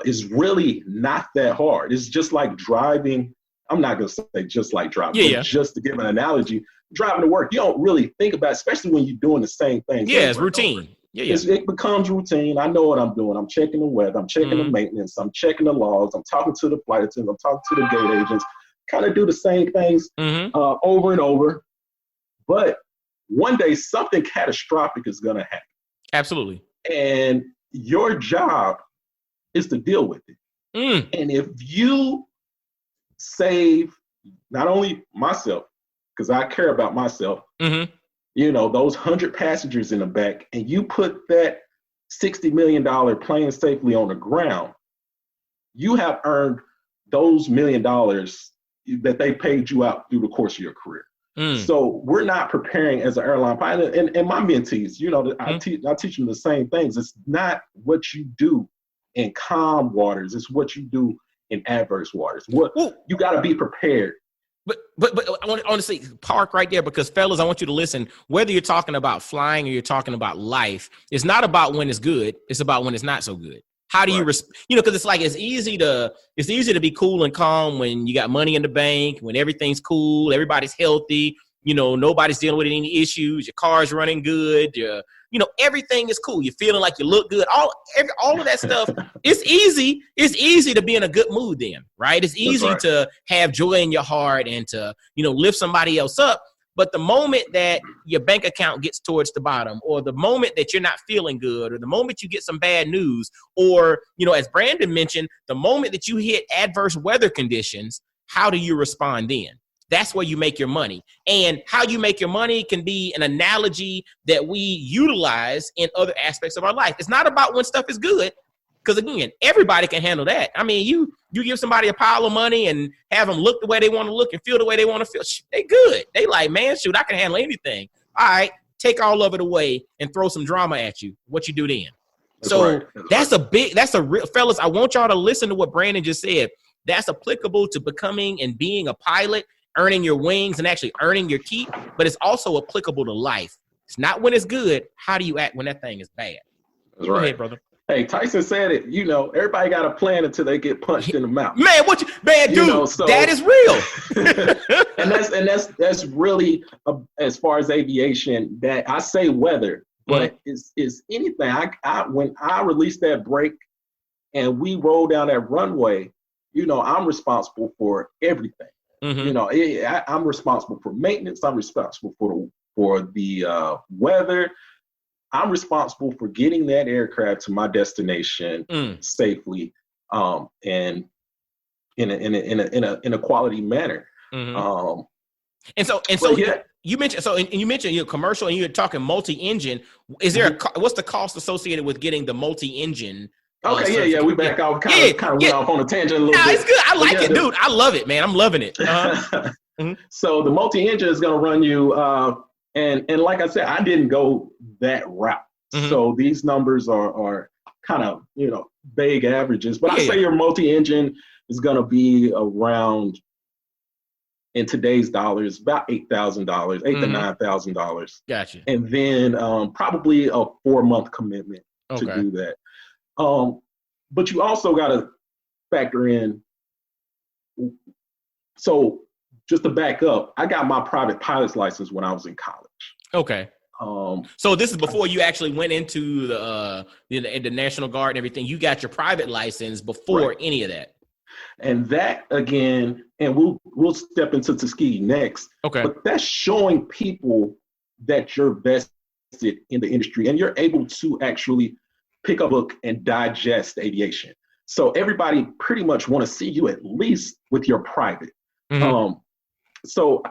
Is really not that hard. It's just like driving. I'm not going to say just like driving, but just to give an analogy, driving to work, you don't really think about it, especially when you're doing the same thing. Yeah, it's routine. It becomes routine. I know what I'm doing. I'm checking the weather. I'm checking the maintenance. I'm checking the logs. I'm talking to the flight attendants. I'm talking to the gate agents. Kind of do the same things over and over. But one day something catastrophic is going to happen. Absolutely. And your job is to deal with it. And if you save not only myself, because I care about myself, those 100 passengers in the back, and you put that $60 million plane safely on the ground, you have earned those $1 million that they paid you out through the course of your career. So we're not preparing as an airline pilot, and my mentees, I teach them the same things. It's not what you do in calm waters, it's what you do in adverse waters. You got to be prepared. But I want to say park right there, because fellas, I want you to listen. Whether you're talking about flying or you're talking about life, it's not about when it's good. It's about when it's not so good. How do you, because it's like it's easy to be cool and calm when you got money in the bank, when everything's cool, everybody's healthy, nobody's dealing with any issues, your car's running good, everything is cool. You're feeling like you look good. All of that stuff. It's easy. It's easy to be in a good mood then, right? It's easy to have joy in your heart and to, lift somebody else up. But the moment that your bank account gets towards the bottom, or the moment that you're not feeling good, or the moment you get some bad news, or, as Brandon mentioned, the moment that you hit adverse weather conditions, how do you respond then? That's where you make your money. And how you make your money can be an analogy that we utilize in other aspects of our life. It's not about when stuff is good, because again, everybody can handle that. I mean, you give somebody a pile of money and have them look the way they want to look and feel the way they want to feel. They good. They like, man, shoot, I can handle anything. All right, take all of it away and throw some drama at you. What you do then? That's a real, fellas, I want y'all to listen to what Brandon just said. That's applicable to becoming and being a pilot, earning your wings and actually earning your keep, but it's also applicable to life. It's not when it's good. How do you act when that thing is bad? That's Go right. ahead, brother. Hey, Tyson said it, everybody got a plan until they get punched in the mouth. Man, that is real. and that's really, as far as aviation, that I say weather, but it's anything. When I release that brake and we roll down that runway, I'm responsible for everything. I'm responsible for maintenance. I'm responsible for the weather. I'm responsible for getting that aircraft to my destination safely, and in a quality manner. And so you mentioned and you mentioned commercial, and you're talking multi-engine. Is there what's the cost associated with getting the multi-engine? Okay, yeah, we back off. Kind of went off on a tangent a little bit. It's good. I like it, dude. I love it, man. I'm loving it. So the multi-engine is going to run you, and like I said, I didn't go that route. So these numbers are kind of vague averages, but I say your multi-engine is going to be around, in today's dollars, about $8,000, $8,000 to $9,000. Gotcha. And then probably a 4-month commitment to do that. But you also got to factor in. So just to back up, I got my private pilot's license when I was in college. Okay. So this is before you actually went into the National Guard and everything. You got your private license before any of that. And that again, and we'll step into Tuskegee next. Okay. But that's showing people that you're vested in the industry and you're able to actually pick a book and digest aviation. So everybody pretty much want to see you at least with your private. So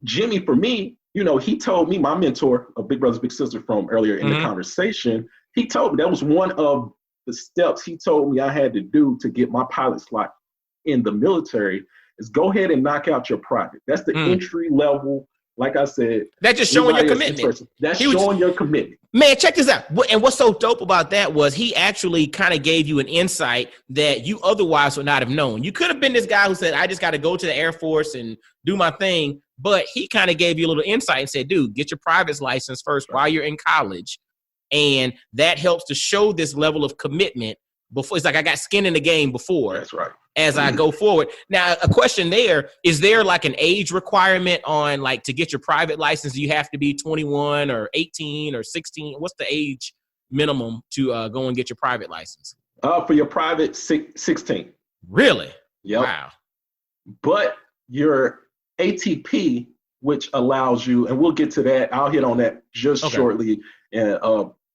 Jimmy, for me, he told me, my mentor of Big Brothers Big Sisters from earlier in the conversation, he told me that was one of the steps he told me I had to do to get my pilot slot in the military, is go ahead and knock out your private. That's the entry level. Like I said, that's just showing your commitment. That's showing your commitment. Man, check this out. And what's so dope about that was he actually kind of gave you an insight that you otherwise would not have known. You could have been this guy who said, I just got to go to the Air Force and do my thing. But he kind of gave you a little insight and said, dude, get your private license first while you're in college. And that helps to show this level of commitment before. It's like, I got skin in the game before. That's right. As I go forward. Now, a question there, is there like an age requirement on like to get your private license? Do you have to be 21 or 18 or 16? What's the age minimum to go and get your private license? For your private, 16. Really? Yep. Wow. But your ATP, which allows you, and we'll get to that, I'll hit on that just shortly, and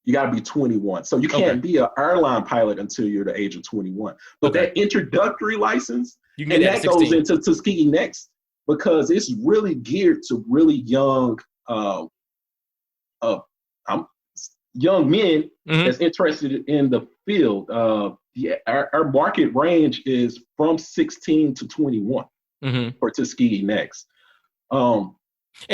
you got to be 21. So you can't be an airline pilot until you're the age of 21. But that introductory license, and that goes into Tuskegee next, because it's really geared to really young young men that's interested in the field. Our market range is from 16 to 21 for Tuskegee next. And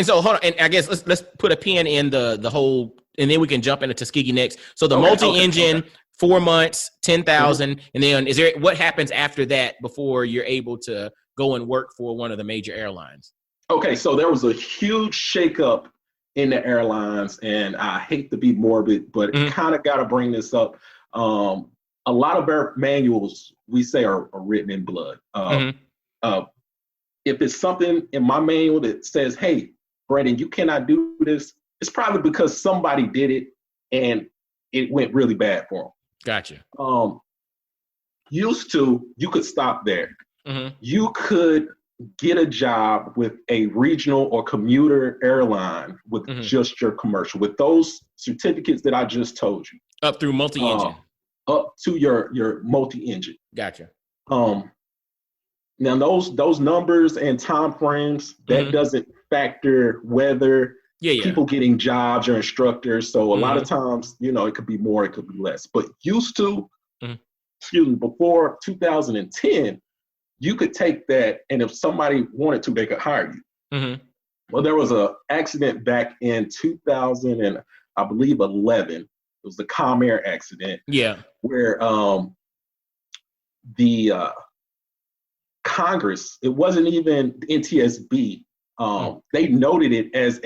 so hold on, and I guess let's put a pin in the whole, and then we can jump into Tuskegee next. So the multi-engine, 4 months, 10,000, and then what happens after that before you're able to go and work for one of the major airlines? Okay, so there was a huge shakeup in the airlines, and I hate to be morbid, but kind of got to bring this up. A lot of our manuals we say are written in blood. If it's something in my manual that says, hey, Brandon, you cannot do this, it's probably because somebody did it and it went really bad for them. Gotcha. Used to, you could stop there. You could get a job with a regional or commuter airline with just your commercial, with those certificates that I just told you. Up through multi-engine. Up to your multi-engine. Gotcha. Now those numbers and time frames, that doesn't factor whether people getting jobs or instructors. So a lot of times, it could be more, it could be less. But used to, before 2010, you could take that, and if somebody wanted to, they could hire you. Well, there was an accident back in 2000 and I believe 11. It was the Comair accident. Yeah. Where the Congress, it wasn't even NTSB. They noted it as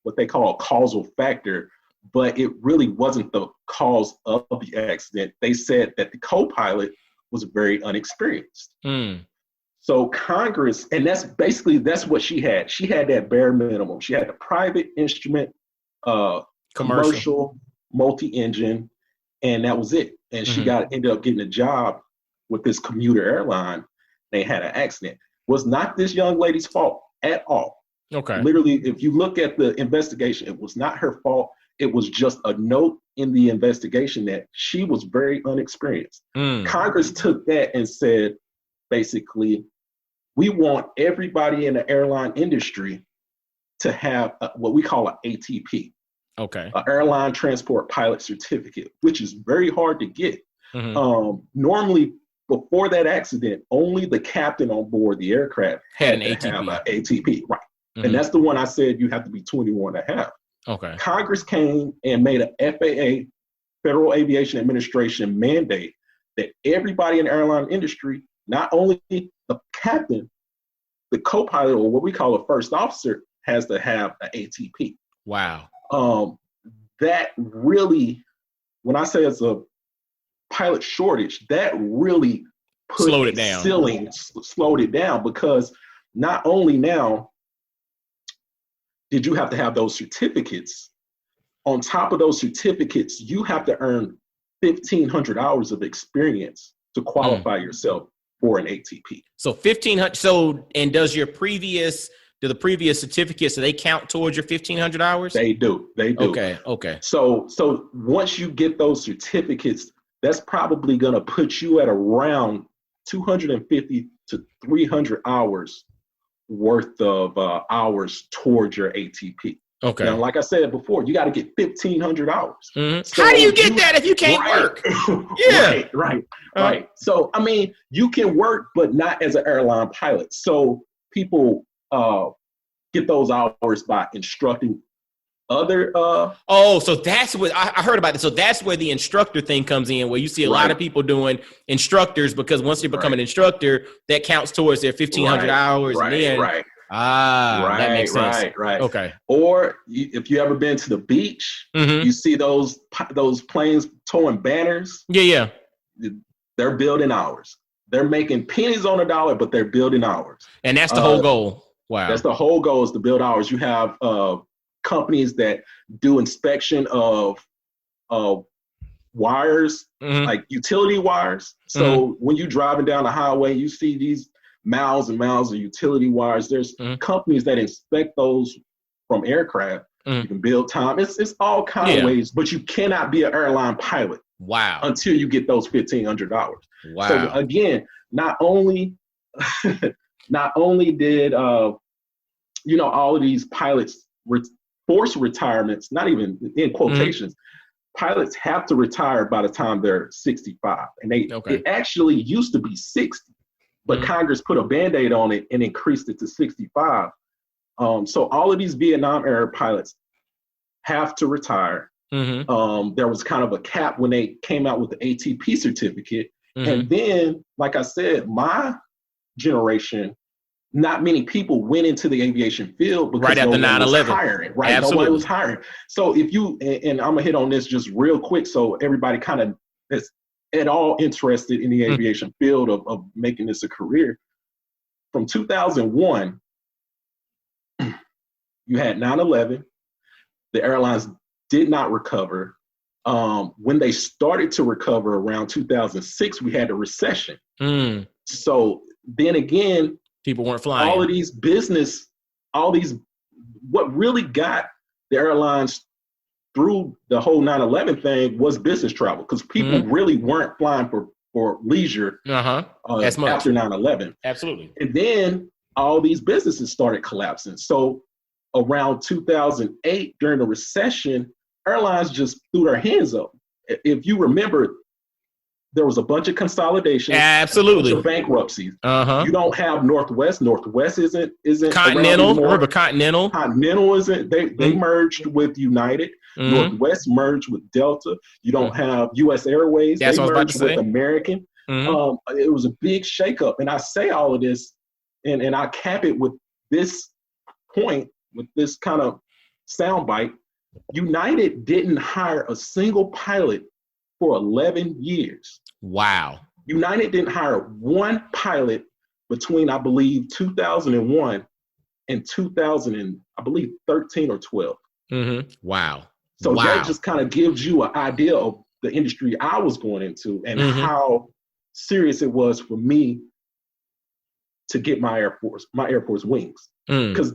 what they call a causal factor, but it really wasn't the cause of the accident. They said that the co-pilot was very unexperienced. So Congress, and that's what she had. She had that bare minimum. She had the private instrument, commercial, multi-engine, and that was it. And she ended up getting a job with this commuter airline. They had an accident. Was not this young lady's fault at all. Okay. Literally, if you look at the investigation, it was not her fault. It was just a note in the investigation that she was very unexperienced. Congress took that and said, basically, we want everybody in the airline industry to have what we call an ATP. Okay. An airline transport pilot certificate, which is very hard to get. Normally, before that accident, only the captain on board the aircraft had an ATP, right? And that's the one I said you have to be 21 to have. Okay. Congress came and made an FAA, Federal Aviation Administration mandate that everybody in the airline industry, not only the captain, the co-pilot, or what we call a first officer, has to have an ATP. Wow. That really, when I say it's a pilot shortage, that really slowed it down. Slowed it down, because not only now did you have to have those certificates, on top of those certificates, you have to earn 1,500 hours of experience to qualify yourself for an ATP. So 1,500. So, and do the previous certificates, do they count towards your 1,500 hours? They do. Okay. So once you get those certificates, that's probably going to put you at around 250 to 300 hours worth of hours towards your ATP. Okay. Now, like I said before, you got to get 1,500 hours. So how do you get that if you can't work? Yeah. Right. So, I mean, you can work, but not as an airline pilot. So people get those hours by instructing other. So that's what I heard about it. So that's where the instructor thing comes in, where you see a lot of people doing instructors, because once you become an instructor, that counts towards their 1,500 hours. That makes sense. Right. Okay. Or if you ever been to the beach, you see those planes towing banners. Yeah. They're building hours. They're making pennies on a dollar, but they're building hours. And that's the whole goal. Wow. That's the whole goal, is to build hours. You have companies that do inspection of wires, like utility wires. So when you're driving down the highway, you see these miles and miles of utility wires. There's companies that inspect those from aircraft. You can build time. It's all kind of ways, but you cannot be an airline pilot. Wow. Until you get those $1,500. Wow. So again, not only did all of these pilots force retirements, not even in quotations, pilots have to retire by the time they're 65. And it actually used to be 60, but Congress put a Band-Aid on it and increased it to 65. So all of these Vietnam era pilots have to retire. There was kind of a cap when they came out with the ATP certificate. And then, like I said, my generation, not many people went into the aviation field because right after 9/11. Absolutely. Nobody was hiring. So if you, and I'm gonna hit on this just real quick, so everybody kind of is at all interested in the aviation field of making this a career. From 2001, you had 9/11. The airlines did not recover. When they started to recover around 2006, we had a recession. So then again, people weren't flying. What really got the airlines through the whole 9/11 thing was business travel, because people really weren't flying for leisure as much after 9/11. Absolutely. And then all these businesses started collapsing. So around 2008, during the recession, airlines just threw their hands up. If you remember, there was a bunch of consolidations, absolutely, a bunch of bankruptcies. You don't have Northwest. Northwest isn't Continental. Remember Continental? Continental isn't. They merged with United. Northwest merged with Delta. You don't have U.S. Airways. That's they what I was about to merged with say. American. It was a big shakeup, and I say all of this, and I cap it with this point, with this kind of soundbite. United didn't hire a single pilot for 11 years. Wow. United didn't hire one pilot between, I believe, 2001 and 13 or 12. Wow. So that just kind of gives you an idea of the industry I was going into and how serious it was for me to get my Air Force wings. Because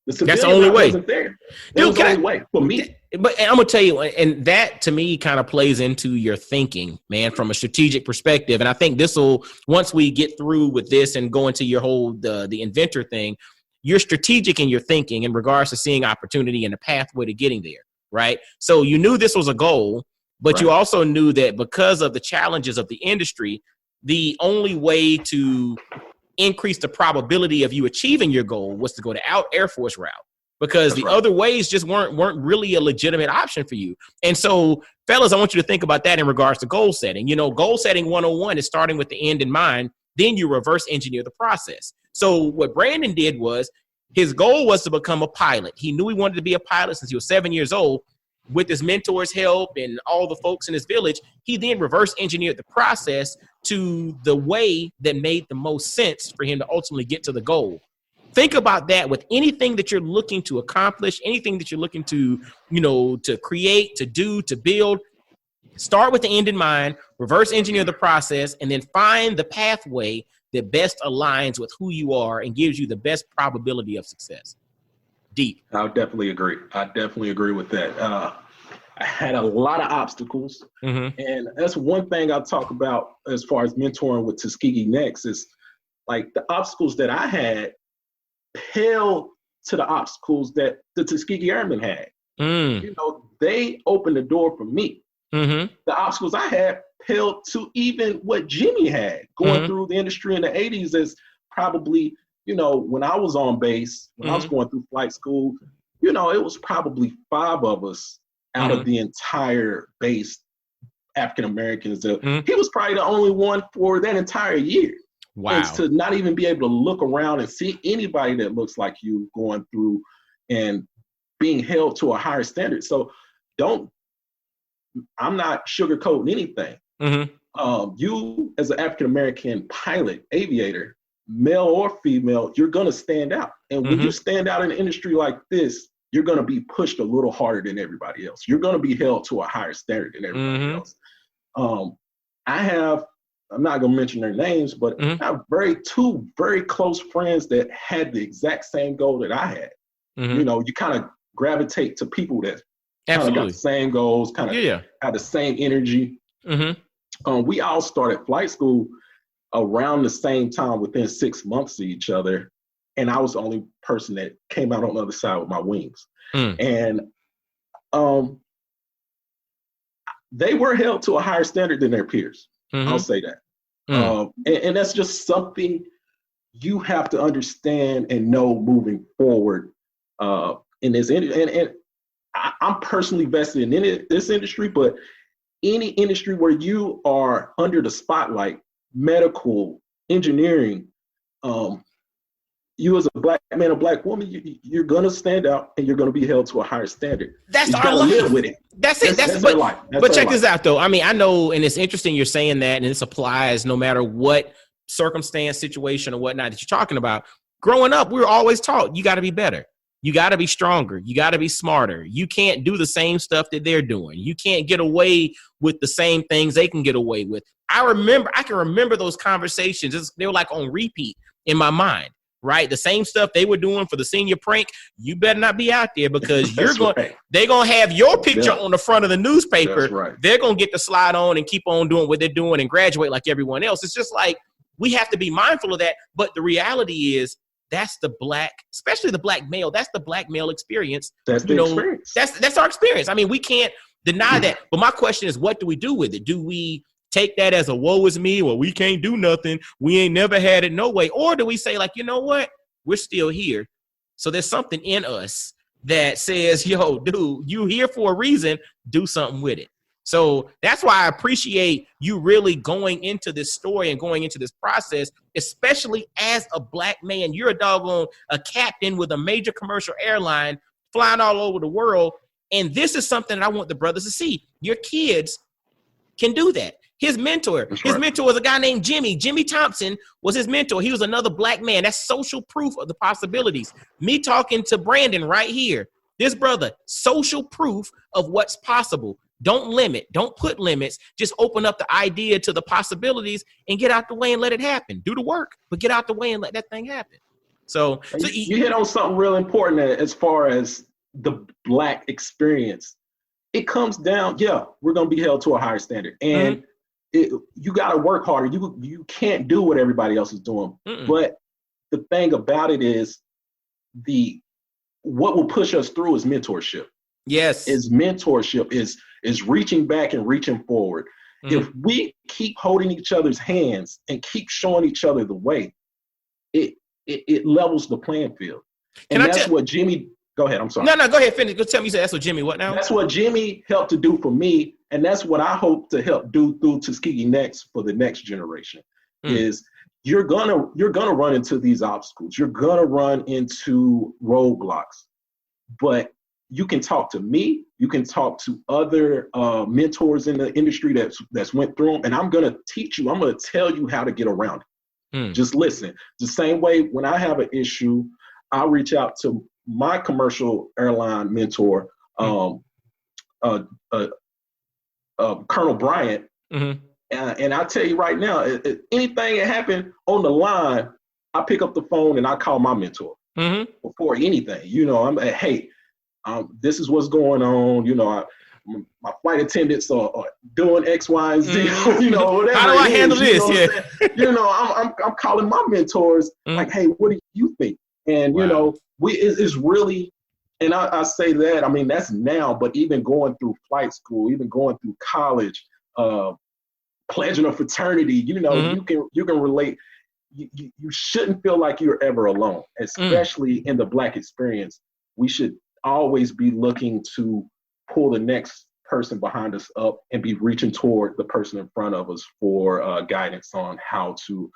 that's the only way. Wasn't there. That was the only way for me. But I'm gonna tell you, and that to me kind of plays into your thinking, man, from a strategic perspective. And I think this will, once we get through with this and go into your whole the inventor thing, you're strategic in your thinking in regards to seeing opportunity and the pathway to getting there, right? So you knew this was a goal, but you also knew that because of the challenges of the industry, the only way to increase the probability of you achieving your goal was to go the Air Force route, because other ways just weren't really a legitimate option for you. And so, fellas, I want you to think about that in regards to goal setting. You know, goal setting 101 is starting with the end in mind. Then you reverse engineer the process. So what Brandon did was, his goal was to become a pilot. He knew he wanted to be a pilot since he was 7 years old. With his mentor's help and all the folks in his village, he then reverse engineered the process to the way that made the most sense for him to ultimately get to the goal. Think about that with anything that you're looking to accomplish, anything that you're looking to, you know, to create, to do, to build. Start with the end in mind, reverse engineer the process, and then find the pathway that best aligns with who you are and gives you the best probability of success. Deep. I definitely agree. With that. I had a lot of obstacles, and that's one thing I talk about as far as mentoring with Tuskegee Next is like the obstacles that I had paled to the obstacles that the Tuskegee Airmen had. You know, they opened the door for me. The obstacles I had paled to even what Jimmy had going through the industry in the 80s is probably, you know, when I was on base, when I was going through flight school, you know, it was probably 5 of us out of the entire base, African Americans. He was probably the only one for that entire year. Wow. And to not even be able to look around and see anybody that looks like you going through and being held to a higher standard. So I'm not sugarcoating anything. You as an African American pilot, aviator, male or female, you're going to stand out. And when you stand out in an industry like this, you're going to be pushed a little harder than everybody else. You're going to be held to a higher standard than everybody else. I'm not going to mention their names, but I have two very close friends that had the exact same goal that I had. You know, you kind of gravitate to people that kind of got the same goals, kind of had the same energy. We all started flight school around the same time, within 6 months of each other. And I was the only person that came out on the other side with my wings. And they were held to a higher standard than their peers. I'll say that. And that's just something you have to understand and know moving forward in this industry. And I'm personally vested in this industry, but any industry where you are under the spotlight, medical, engineering, you as a black man or black woman, you're going to stand out and you're going to be held to a higher standard. That's our life. Live with it. That's it. That's their life. But check this out, though. I mean, I know, and it's interesting you're saying that, and this applies no matter what circumstance, situation, or whatnot that you're talking about. Growing up, we were always taught you got to be better. You got to be stronger. You got to be smarter. You can't do the same stuff that they're doing. You can't get away with the same things they can get away with. I can remember those conversations. They were like on repeat in my mind. Right, the same stuff they were doing for the senior prank. You better not be out there, because they're gonna have your picture on the front of the newspaper. They're gonna get the slide on and keep on doing what they're doing and graduate like everyone else. It's just like we have to be mindful of that. But the reality is that's the black, especially the black male. That's the black male experience. That's the experience. That's our experience. I mean, we can't deny that. But my question is, what do we do with it? Do we take that as a woe is me? Well, we can't do nothing. We ain't never had it no way. Or do we say, like, you know what? We're still here. So there's something in us that says, yo, dude, you here for a reason. Do something with it. So that's why I appreciate you really going into this story and going into this process, especially as a black man. You're a captain with a major commercial airline flying all over the world. And this is something that I want the brothers to see. Your kids can do that. His mentor was a guy named Jimmy. Jimmy Thompson was his mentor. He was another black man. That's social proof of the possibilities. Me talking to Brandon right here, this brother, social proof of what's possible. Don't limit. Don't put limits. Just open up the idea to the possibilities and get out the way and let it happen. Do the work, but get out the way and let that thing happen. So you hit on something real important as far as the black experience. It comes down, we're going to be held to a higher standard. And you got to work harder. You can't do what everybody else is doing. But the thing about it is, what will push us through is mentorship. Yes. Is mentorship, is reaching back and reaching forward. Mm-hmm. If we keep holding each other's hands and keep showing each other the way, it levels the playing field. And that's what Jimmy, go ahead, I'm sorry. No, go ahead, finish. Go tell me, you said that's what Jimmy, what now? That's what Jimmy helped to do for me, and that's what I hope to help do through Tuskegee Next for the next generation, is you're gonna run into these obstacles. You're gonna run into roadblocks, but you can talk to me. You can talk to other mentors in the industry that's went through them, and I'm gonna teach you. I'm gonna tell you how to get around it. Just listen. The same way when I have an issue, I'll reach out to my commercial airline mentor, Colonel Bryant, and I tell you right now, anything that happened on the line, I pick up the phone and I call my mentor before anything. You know, I'm hey. This is what's going on. You know, my flight attendants are doing X, Y, and Z. You know, whatever. How do I handle this? You know, I'm calling my mentors like, hey, what do you think? And you know, it's really, and I say that. I mean, that's now, but even going through flight school, even going through college, pledging a fraternity. You know, you can relate. You shouldn't feel like you're ever alone, especially in the Black experience. We should always be looking to pull the next person behind us up and be reaching toward the person in front of us for guidance on how to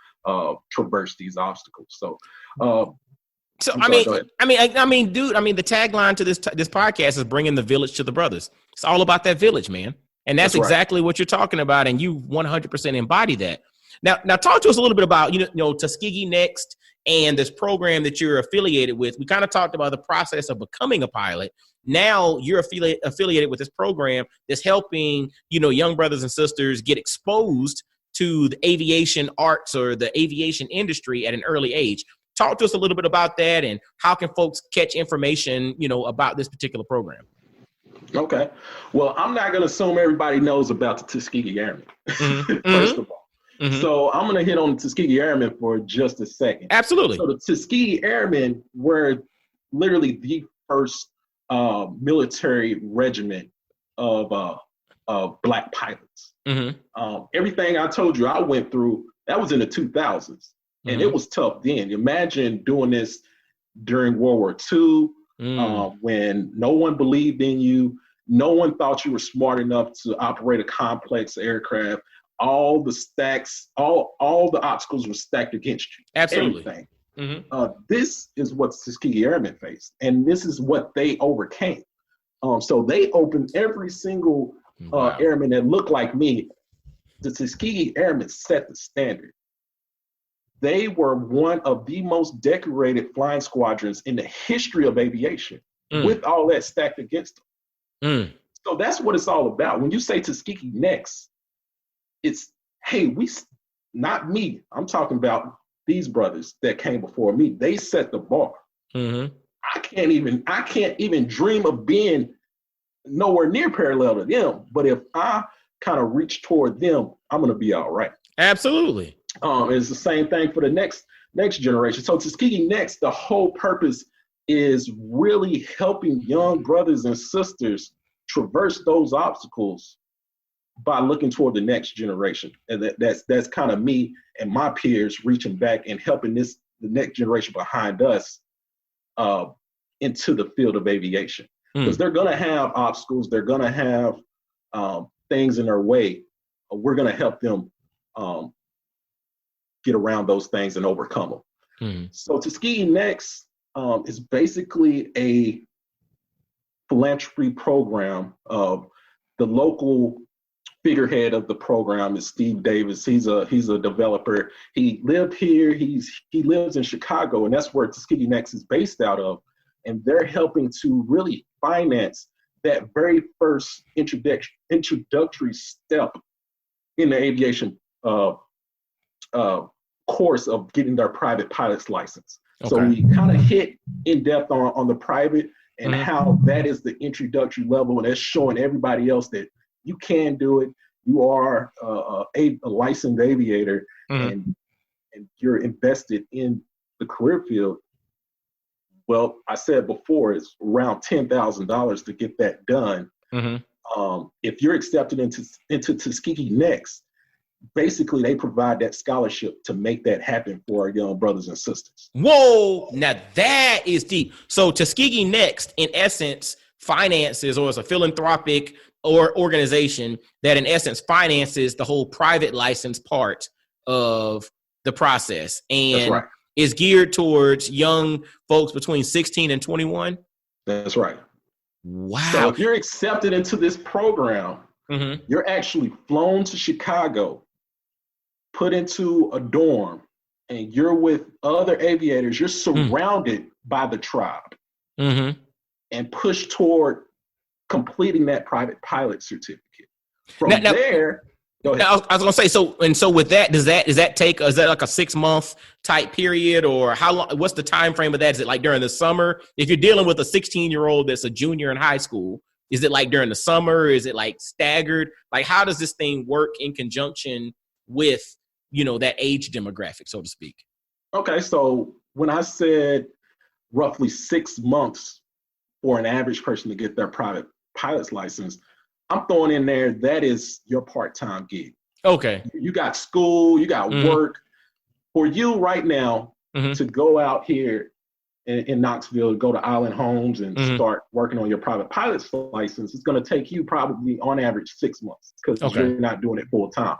traverse these obstacles. So, I mean, dude, the tagline to this podcast is bringing the village to the brothers. It's all about that village, man. And that's exactly what you're talking about. And you 100% embody that. Now talk to us a little bit about, you know, Tuskegee Next and this program that you're affiliated with. We kind of talked about the process of becoming a pilot. Now you're affiliated with this program that's helping, you know, young brothers and sisters get exposed to the aviation arts or the aviation industry at an early age. Talk to us a little bit about that and how can folks catch information, you know, about this particular program? Okay. Well, I'm not going to assume everybody knows about the Tuskegee Airmen, first of all. So I'm going to hit on the Tuskegee Airmen for just a second. Absolutely. So the Tuskegee Airmen were literally the first military regiment of Black pilots. Everything I told you I went through, that was in the 2000s. And it was tough then. Imagine doing this during World War II, when no one believed in you. No one thought you were smart enough to operate a complex aircraft. All the stacks, all the obstacles were stacked against you. Absolutely. Everything. This is what Tuskegee Airmen faced, and this is what they overcame. So they opened every single airman that looked like me. The Tuskegee Airmen set the standard. They were one of the most decorated flying squadrons in the history of aviation, with all that stacked against them. So that's what it's all about. When you say Tuskegee Next, it's, hey, not me. I'm talking about these brothers that came before me. They set the bar. I can't even dream of being nowhere near parallel to them. But if I kind of reach toward them, I'm going to be all right. Absolutely. It's the same thing for the next generation. So Tuskegee Next, the whole purpose is really helping young brothers and sisters traverse those obstacles by looking toward the next generation. And that's kind of me and my peers reaching back and helping the next generation behind us into the field of aviation. Because they're going to have obstacles. They're going to have things in their way. We're going to help them get around those things and overcome them. So Tuskegee Next is basically a philanthropy program. The local figurehead of the program is Steve Davis. He's a developer. He lived here. He lives in Chicago, and that's where Tuskegee Next is based out of. And they're helping to really finance that very first introductory step in the aviation course of getting their private pilot's license. Okay. So we kind of hit in depth on the private and how that is the introductory level, and that's showing everybody else that you can do it. You are a licensed aviator, and you're invested in the career field. Well, I said before, it's around $10,000 to get that done. If you're accepted into Tuskegee Next, basically they provide that scholarship to make that happen for our young brothers and sisters. Whoa, now that is deep. So Tuskegee Next, in essence, finances, or it's a philanthropic or organization that in essence finances the whole private license part of the process, and is geared towards young folks between 16 and 21. That's right. Wow. So if you're accepted into this program, you're actually flown to Chicago, put into a dorm, and you're with other aviators. You're surrounded by the tribe and pushed toward completing that private pilot certificate. From there, go ahead. I was gonna say, so with that, is that like a 6-month type period, or how long? What's the time frame of that? Is it like during the summer? If you're dealing with a 16-year-old that's a junior in high school, is it like during the summer? Is it like staggered? Like, how does this thing work in conjunction with, that age demographic, so to speak? Okay, so when I said roughly 6 months for an average person to get their private pilot's license, I'm throwing in there that is your part-time gig. Okay. You got school, you got work. For you right now to go out here in Knoxville, go to Island Homes and start working on your private pilot's license, it's going to take you probably on average 6 months because you're not doing it full time.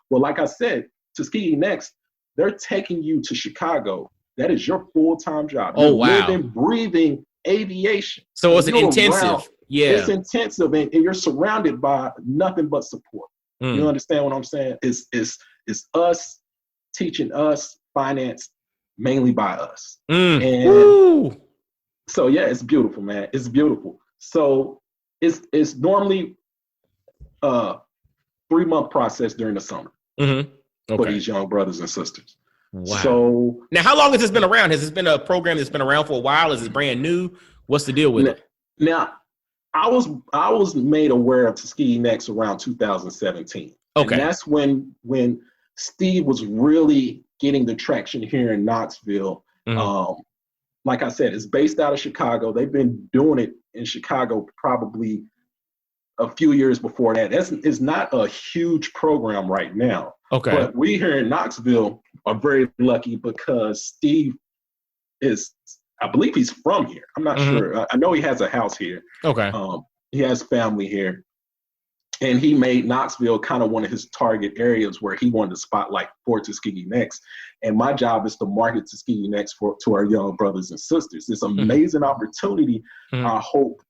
Well, like I said, Tuskegee Next, they're taking you to Chicago. That is your full-time job. Oh, you're wow. living, breathing aviation. So it's intensive. Yeah. It's intensive, and you're surrounded by nothing but support. You understand what I'm saying? It's us teaching us finance mainly by us. And so yeah, it's beautiful, man. It's beautiful. So it's normally a 3-month process during the summer for these young brothers and sisters. Wow. So now, how long has this been around? Has this been a program that's been around for a while? Is it brand new? What's the deal with it? Now, I was made aware of Tuskegee Next around 2017. Okay. And that's when Steve was really getting the traction here in Knoxville. Like I said, it's based out of Chicago. They've been doing it in Chicago probably a few years before that. It's not a huge program right now. Okay. But we here in Knoxville are very lucky because Steve is, I believe he's from here. I'm not sure. I know he has a house here. Okay. He has family here. And he made Knoxville kind of one of his target areas where he wanted to spotlight for Tuskegee Next. And my job is to market Tuskegee Next to our young brothers and sisters. It's an amazing opportunity. I hope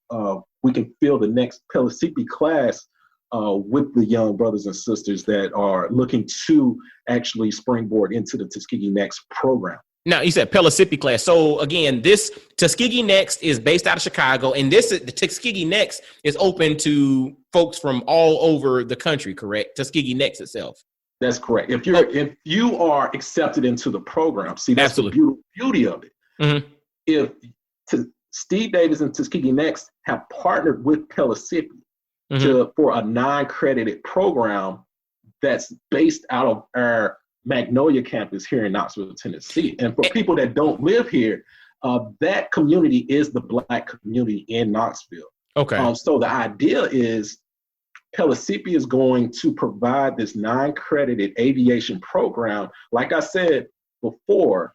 we can fill the next Pellissippi class with the young brothers and sisters that are looking to actually springboard into the Tuskegee Next program. Now, you said Pellissippi class. So again, this Tuskegee Next is based out of Chicago, and the Tuskegee Next is open to folks from all over the country, correct? Tuskegee Next itself. That's correct. If you are accepted into the program, see, that's Absolutely. the beauty of it. If Steve Davis and Tuskegee Next have partnered with Pellissippi for a non-credited program that's based out of our Magnolia campus here in Knoxville, Tennessee. And for people that don't live here, that community is the Black community in Knoxville. Okay. So the idea is Pellissippi is going to provide this non-credited aviation program. Like I said before,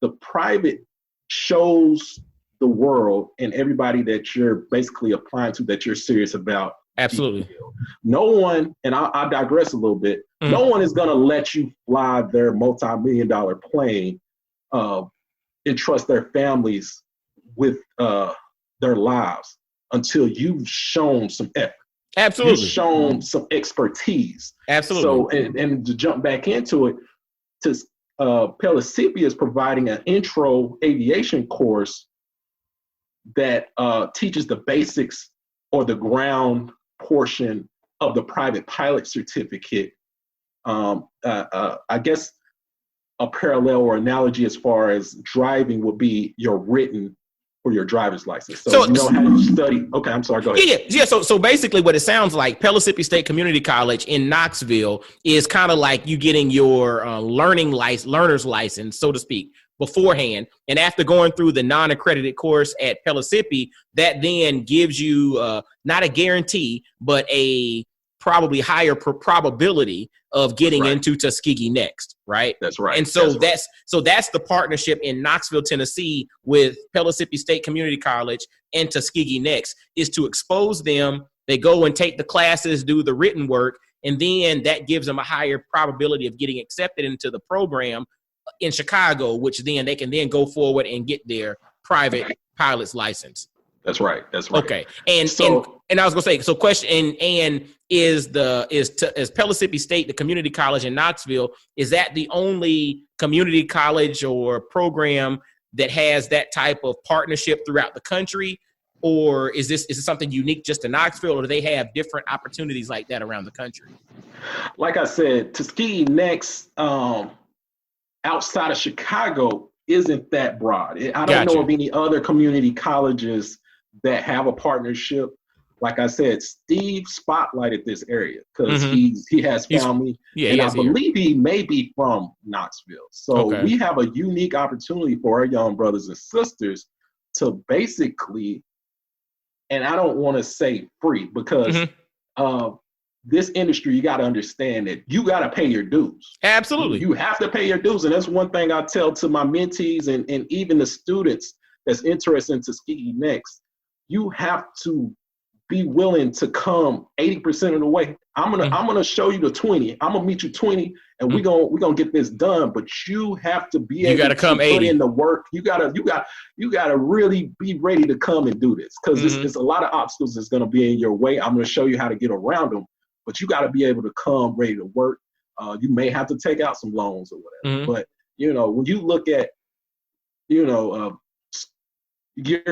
the private shows the world and everybody that you're basically applying to, that you're serious about. Absolutely. No one, and I digress a little bit, no one is going to let you fly their multi-million-dollar plane and trust their families with their lives until you've shown some effort. Absolutely. You've shown some expertise. Absolutely. So, and to jump back into it, Pellissippi is providing an intro aviation course that teaches the basics or the ground portion of the private pilot certificate. I guess a parallel or analogy as far as driving would be your written for your driver's license. So you know how to study. Okay, I'm sorry, go ahead. Yeah. So basically what it sounds like, Pellissippi State Community College in Knoxville is kind of like you getting your learner's license, so to speak, beforehand. And after going through the non-accredited course at Pellissippi, that then gives you not a guarantee, but a probably higher probability of getting into Tuskegee next, right? That's right. And so that's the partnership in Knoxville, Tennessee, with Pellissippi State Community College and Tuskegee Next, is to expose them. They go and take the classes, do the written work, and then that gives them a higher probability of getting accepted into the program in Chicago, which then they can then go forward and get their private pilot's license. That's right. That's right. Okay. And I was gonna say, so question, and is Pellissippi State, the community college in Knoxville, is that the only community college or program that has that type of partnership throughout the country? Or is it something unique just to Knoxville, or do they have different opportunities like that around the country? Like I said, Tuskegee Next, outside of Chicago, isn't that broad. I don't know of any other community colleges that have a partnership. Like I said, Steve spotlighted this area because he has family, and I believe he may be from Knoxville. So we have a unique opportunity for our young brothers and sisters to basically, and I don't want to say free, because this industry, you got to understand that you got to pay your dues. Absolutely. You have to pay your dues. And that's one thing I tell to my mentees and even the students that's interested in Tuskegee Next. You have to be willing to come 80% of the way. I'm gonna show you the 20. I'm gonna meet you 20, and we're gonna get this done. But you have to be able to come put in the work. You gotta really be ready to come and do this, because there's a lot of obstacles that's gonna be in your way. I'm gonna show you how to get around them, but you gotta be able to come ready to work. You may have to take out some loans or whatever. But when you look at year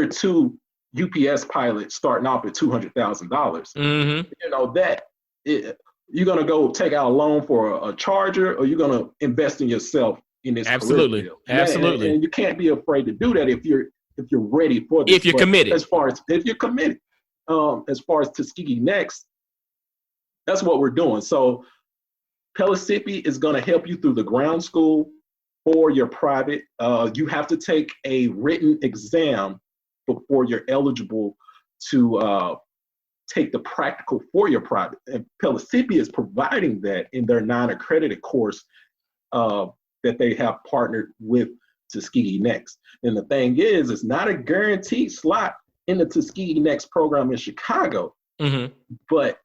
2 UPS pilot starting off at $200,000, you're going to go take out a loan for a charger, or you're going to invest in yourself in this career field. Absolutely. And you can't be afraid to do that if you're ready for this. If you're committed. If you're committed. As far as Tuskegee Next, that's what we're doing. So Pellissippi is going to help you through the ground school for your private. You have to take a written exam before you're eligible to take the practical for your private. And Pellissippi is providing that in their non-accredited course that they have partnered with Tuskegee Next. And the thing is, it's not a guaranteed slot in the Tuskegee Next program in Chicago, but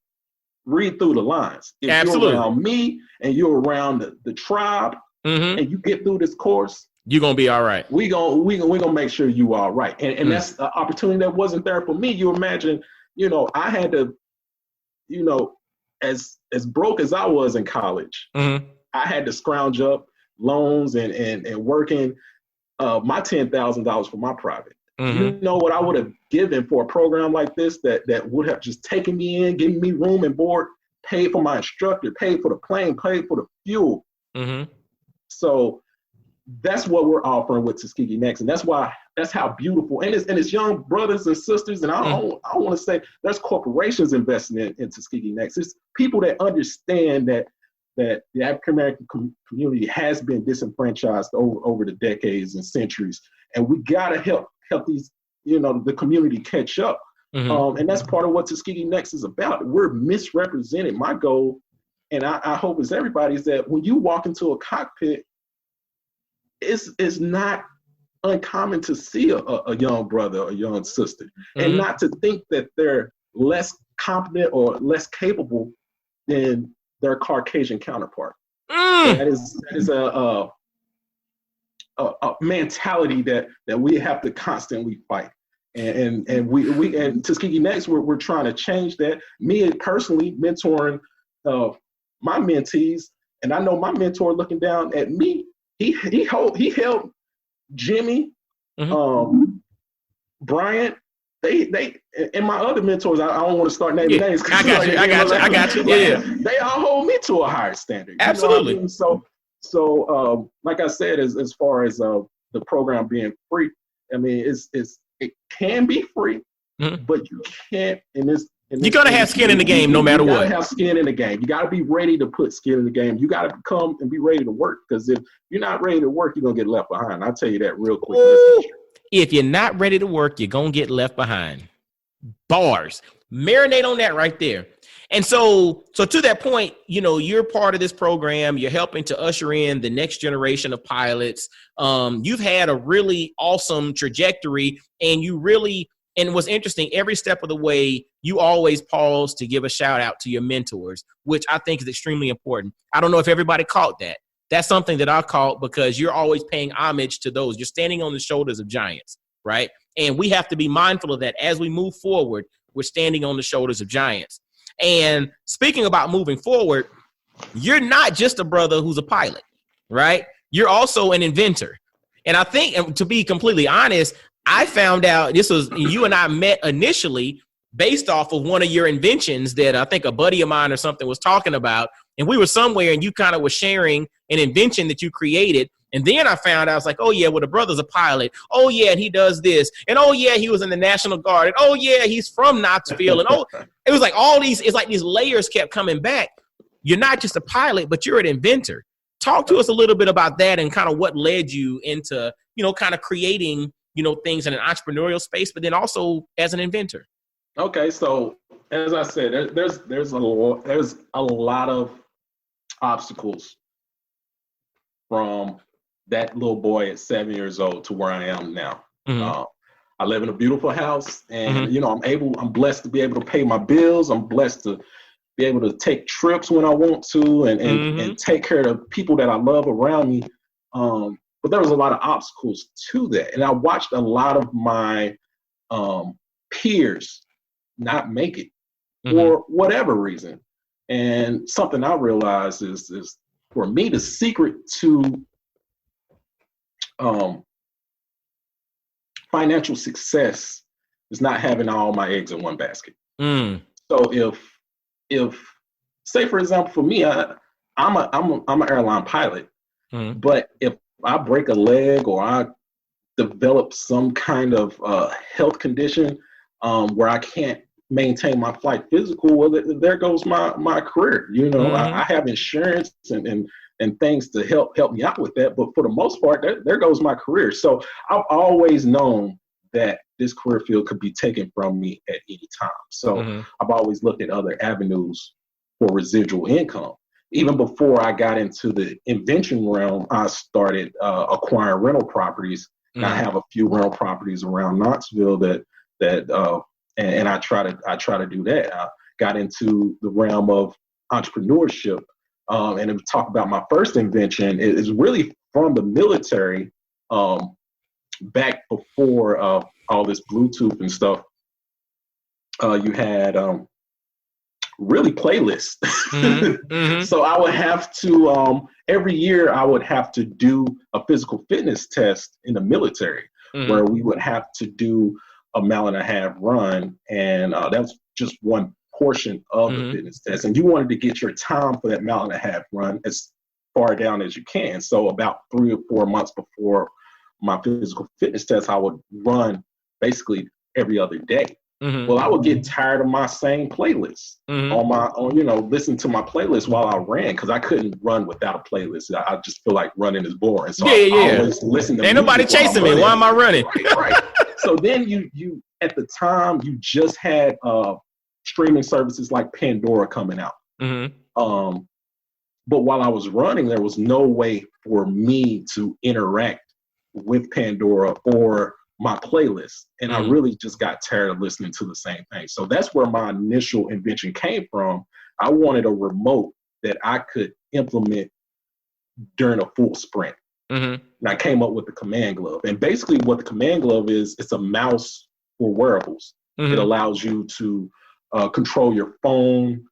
read through the lines. If you're around me and you're around the tribe and you get through this course, you're going to be all right. We gonna make sure you are all right. And that's an opportunity that wasn't there for me. You imagine, I had to, as broke as I was in college, I had to scrounge up loans and working my $10,000 for my private. You know what I would have given for a program like this that would have just taken me in, given me room and board, paid for my instructor, paid for the plane, paid for the fuel. So that's what we're offering with Tuskegee Next, and that's how beautiful. And it's young brothers and sisters, and I don't want to say there's corporations investing in Tuskegee Next. It's people that understand that the African American community has been disenfranchised over the decades and centuries, and we gotta help these the community catch up. And that's part of what Tuskegee Next is about. We're misrepresented. My goal, and I hope it's everybody, is that when you walk into a cockpit, it's not uncommon to see a young brother or young sister, and not to think that they're less competent or less capable than their Caucasian counterpart. That is a mentality that we have to constantly fight. And we and Tuskegee Next, we're trying to change that. Me personally mentoring my mentees, and I know my mentor looking down at me. He helped Jimmy, Bryant. They and my other mentors. I don't want to start naming names. I got you. Yeah. They all hold me to a higher standard. Absolutely. You know what I mean? So like I said, as far as the program being free, I mean, it can be free, but you can't in this You're going to have skin in the game no matter what. You got to have skin in the game. You got to be ready to put skin in the game. You got to come and be ready to work, because if you're not ready to work, you're going to get left behind. I'll tell you that real quick. If you're not ready to work, you're going to get left behind. Bars. Marinate on that right there. And so to that point, you're part of this program. You're helping to usher in the next generation of pilots. You've had a really awesome trajectory, and and what's interesting, every step of the way, you always pause to give a shout out to your mentors, which I think is extremely important. I don't know if everybody caught that. That's something that I caught, because you're always paying homage to those. You're standing on the shoulders of giants, right? And we have to be mindful of that as we move forward. We're standing on the shoulders of giants. And speaking about moving forward, you're not just a brother who's a pilot, right? You're also an inventor. And I think, to be completely honest, I found out you and I met initially based off of one of your inventions that I think a buddy of mine or something was talking about. And we were somewhere, and you kind of was sharing an invention that you created. And then I found out, I was like, oh yeah, well, the brother's a pilot. Oh yeah, and he does this. And oh yeah, he was in the National Guard. And oh yeah, he's from Knoxville. And it was like it's like these layers kept coming back. You're not just a pilot, but you're an inventor. Talk to us a little bit about that, and kind of what led you into, kind of creating, things in an entrepreneurial space, but then also as an inventor. Okay, so as I said, there's a lot of obstacles from that little boy at 7 years old to where I am now. Mm-hmm. I live in a beautiful house, and mm-hmm. I'm blessed to be able to pay my bills. I'm blessed to be able to take trips when I want to, and mm-hmm. and take care of the people that I love around me. But there was a lot of obstacles to that. And I watched a lot of my peers not make it mm-hmm. for whatever reason. And something I realized is for me, the secret to financial success is not having all my eggs in one basket. Mm. So if say, for example, for me, I'm an airline pilot, mm. but if I break a leg or I develop some kind of health condition where I can't maintain my flight physical, well, there goes my career. Mm-hmm. I have insurance and things to help me out with that. But for the most part, there goes my career. So I've always known that this career field could be taken from me at any time. So mm-hmm. I've always looked at other avenues for residual income. Even before I got into the invention realm, I started acquiring rental properties. Mm-hmm. I have a few rental properties around Knoxville and I try to do that. I got into the realm of entrepreneurship, and to talk about my first invention, it is really from the military, back before all this Bluetooth and stuff. You had really playlists. Mm-hmm. Mm-hmm. So I would have to, every year I would have to do a physical fitness test in the military, mm-hmm. where we would have to do a mile and a half run. And that was just one portion of mm-hmm. the fitness test. And you wanted to get your time for that mile and a half run as far down as you can. So about 3 or 4 months before my physical fitness test, I would run basically every other day. Mm-hmm. Well, I would get tired of my same playlist mm-hmm. Listen to my playlist while I ran, because I couldn't run without a playlist. I just feel like running is boring. So I always listen to Ain't nobody chasing me. Why am I running? Right. So then you at the time you just had streaming services like Pandora coming out. Mm-hmm. But while I was running, there was no way for me to interact with Pandora or my playlist. And mm-hmm. I really just got tired of listening to the same thing. So that's where my initial invention came from. I wanted a remote that I could implement during a full sprint. Mm-hmm. And I came up with the Command Glove. And basically what the Command Glove is, it's a mouse for wearables. Mm-hmm. It allows you to control your phone,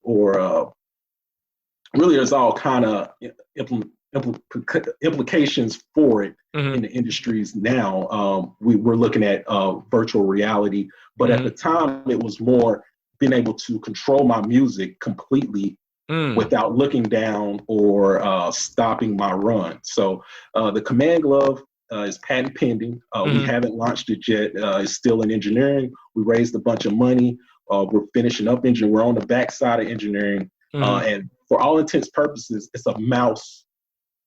or really there's all kind of implications for it mm-hmm. in the industries now. We're looking at virtual reality, but mm-hmm. at the time it was more being able to control my music completely without looking down or stopping my run. So the Command Glove is patent pending. Mm-hmm. We haven't launched it yet. It's still in engineering. We raised a bunch of money. We're finishing up engineering. We're on the backside of engineering. And for all intents purposes, it's a mouse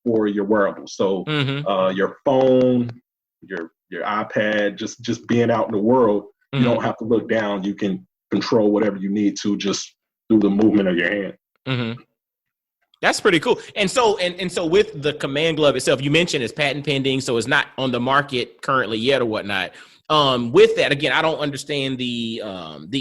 for your wearables. So your phone, your iPad, just being out in the world, you don't have to look down. You can control whatever you need to just through the movement of your hand. That's pretty cool. And so with the Command Glove itself, you mentioned it's patent pending, so it's not on the market currently yet or whatnot. With that, again, I don't understand the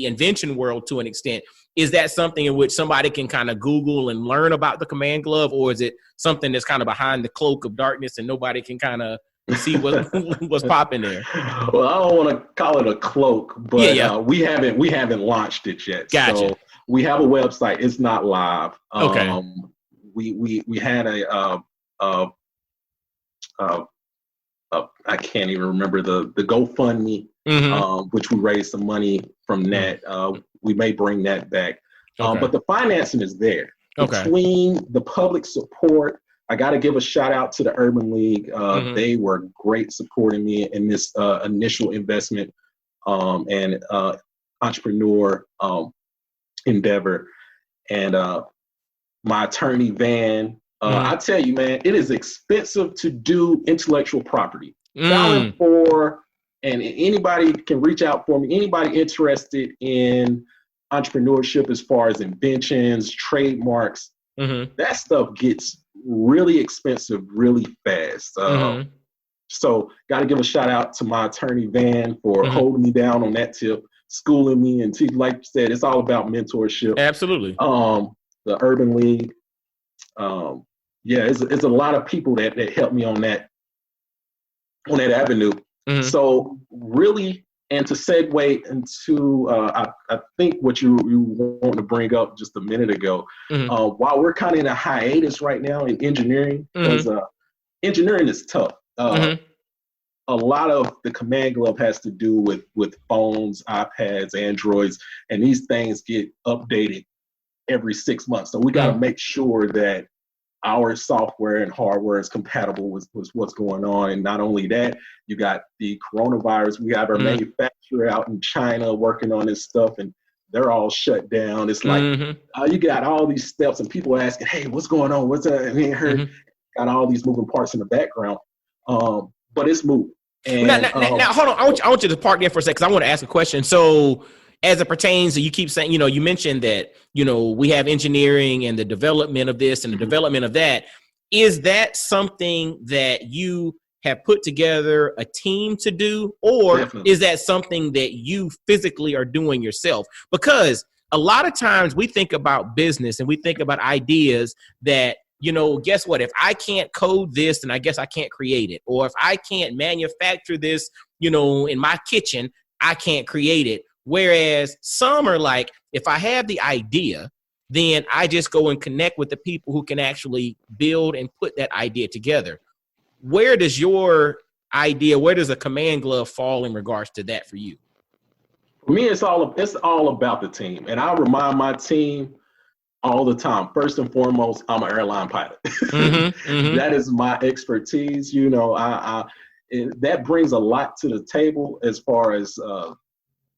invention world to an extent. Is that something in which somebody can kind of Google and learn about the Command Glove, or is it something that's kind of behind the cloak of darkness and nobody can kind of see what's popping there? Well, I don't want to call it a cloak, but we haven't launched it yet. Gotcha. So we have a website. It's not live. Okay. We had I can't even remember the GoFundMe, which we raised some money from that. We may bring that back. But the financing is there. Between the public support, I got to give a shout out to the Urban League. They were great supporting me in this initial investment and entrepreneur endeavor. And my attorney, Van, I tell you, man, it is expensive to do intellectual property. Filing for, and anybody can reach out for me, anybody interested in entrepreneurship as far as inventions, trademarks, that stuff gets really expensive really fast. So got to give a shout out to my attorney, Van, for holding me down on that tip, schooling me. And like you said, it's all about mentorship. Absolutely. The Urban League. It's a lot of people that helped me on that avenue. So really, and to segue into, I think what you want to bring up just a minute ago, while we're kind of in a hiatus right now in engineering, because engineering is tough. A lot of the Command Glove has to do with phones, iPads, Androids, and these things get updated every 6 months. So we got to make sure that our software and hardware is compatible with what's going on. And not only that, you got the coronavirus. We have our manufacturer out in China working on this stuff, and they're all shut down. It's like you got all these steps, and people asking, "Hey, what's going on? What's that?" We ain't heard. Got all these moving parts in the background, but it's moving. And, now, hold on. I want you to park there for a second, because I want to ask a question. So, as it pertains to, you keep saying, you mentioned that, we have engineering and the development of this and the development of that. Is that something that you have put together a team to do, or Definitely. Is that something that you physically are doing yourself? Because a lot of times we think about business and we think about ideas that, guess what? If I can't code this, then I guess I can't create it. Or if I can't manufacture this, in my kitchen, I can't create it. Whereas some are like, if I have the idea, then I just go and connect with the people who can actually build and put that idea together. Where does your idea, where does a Command Glove fall in regards to that for you? For me, it's all about the team. And I remind my team all the time, first and foremost, I'm an airline pilot. That is my expertise. That brings a lot to the table as far as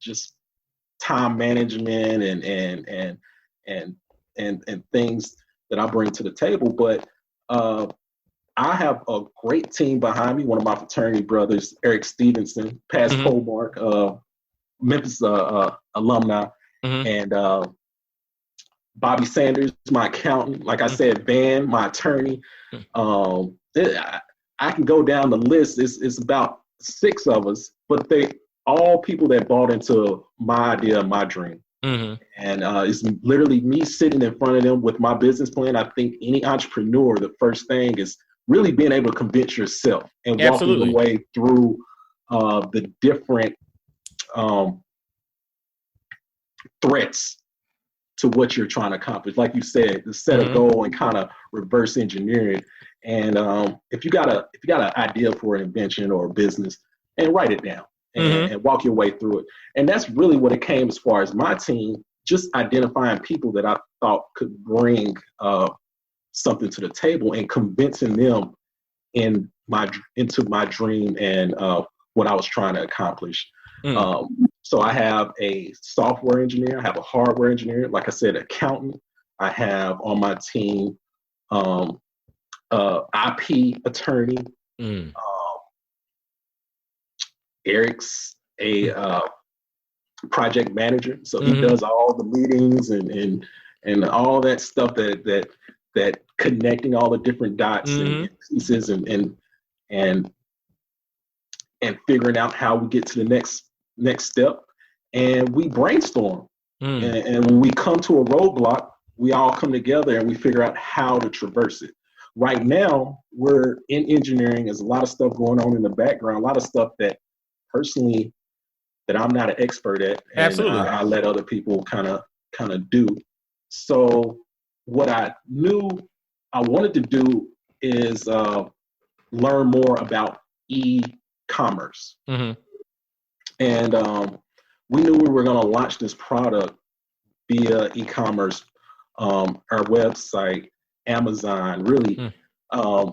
just time management and things that I bring to the table. But I have a great team behind me. One of my fraternity brothers, Eric Stevenson, past pole mark, Memphis alumni, and Bobby Sanders, my accountant. Like I said, Van, my attorney. I can go down the list. It's about 6 of us, but they all people that bought into my idea, my dream. And it's literally me sitting in front of them with my business plan. I think any entrepreneur, the first thing is really being able to convince yourself and walking your way through the different threats to what you're trying to accomplish. Like you said, to set a goal and kind of reverse engineer it. And if you got an idea for an invention or a business, and write it down. And walk your way through it. And that's really what it came as far as my team, just identifying people that I thought could bring something to the table and convincing them into my dream and what I was trying to accomplish. So I have a software engineer, I have a hardware engineer, like I said, accountant. I have on my team IP attorney. Eric's a project manager, so he does all the meetings and all that stuff that connecting all the different dots and pieces and figuring out how we get to the next step. And we brainstorm. And when we come to a roadblock, we all come together and we figure out how to traverse it. Right now, we're in engineering. There's a lot of stuff going on in the background, a lot of stuff that personally that I'm not an expert at. And Absolutely. I let other people kind of do. So what I knew I wanted to do is learn more about e-commerce. And we knew we were going to launch this product via e-commerce, our website, Amazon. Really,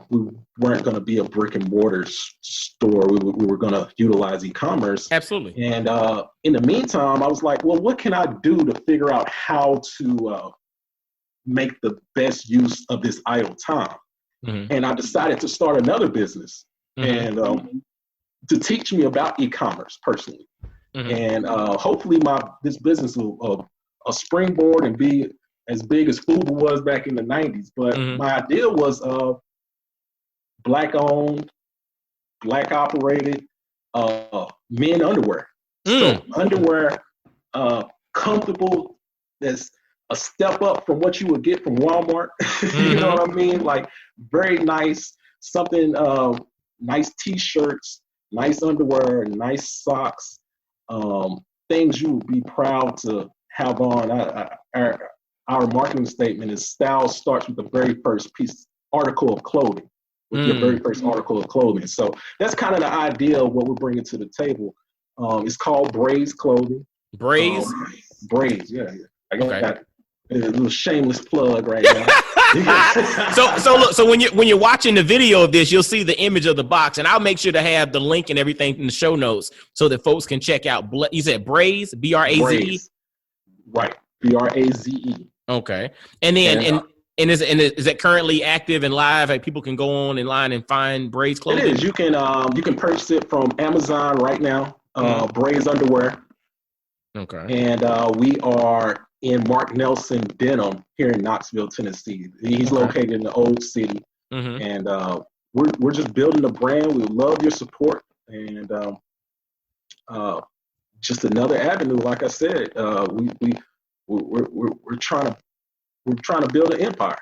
we weren't going to be a brick and mortar store. We were going to utilize e-commerce. Absolutely. And in the meantime, I was like, well, what can I do to figure out how to make the best use of this idle time? And I decided to start another business and to teach me about e-commerce personally. And hopefully this business will a springboard and be as big as Fubu was back in the 90s. But my idea was Black owned, Black operated men underwear. So underwear, comfortable, that's a step up from what you would get from Walmart. You know what I mean? Like very nice, something, nice t-shirts, nice underwear, nice socks, things you would be proud to have on. Our marketing statement is style starts with the very first article of clothing, with your very first article of clothing. So that's kind of the idea of what we're bringing to the table. It's called Braze Clothing. Braze? Braze, yeah. I got a little shameless plug right now. So when you're watching the video of this, you'll see the image of the box, and I'll make sure to have the link and everything in the show notes so that folks can check out. You said Braze, B-R-A-Z-E? Right, B-R-A-Z-E. Okay, and then is it currently active and live? Like people can go online and find Braze clothing. It is. You can purchase it from Amazon right now. Braze underwear. Okay, and we are in Mark Nelson Denim here in Knoxville, Tennessee. He's located in the old city, and we're just building a brand. We love your support, and just another avenue. Like I said, we're trying to build an empire.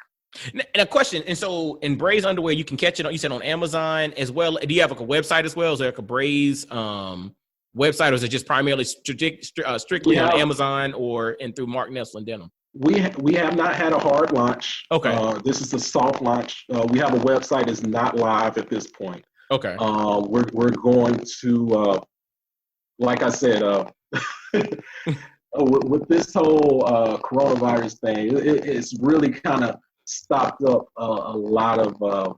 And a question, and so in Braze underwear, you can catch it on, you said on Amazon as well. Do you have like a website as well? Is there like a Braze website, or is it just primarily strictly on Amazon and through Mark Nelson Denim? We have not had a hard launch. Okay. This is a soft launch. We have a website that's not live at this point. Okay. We're going to, like I said, with this whole coronavirus thing, it's really kind of stopped up a lot of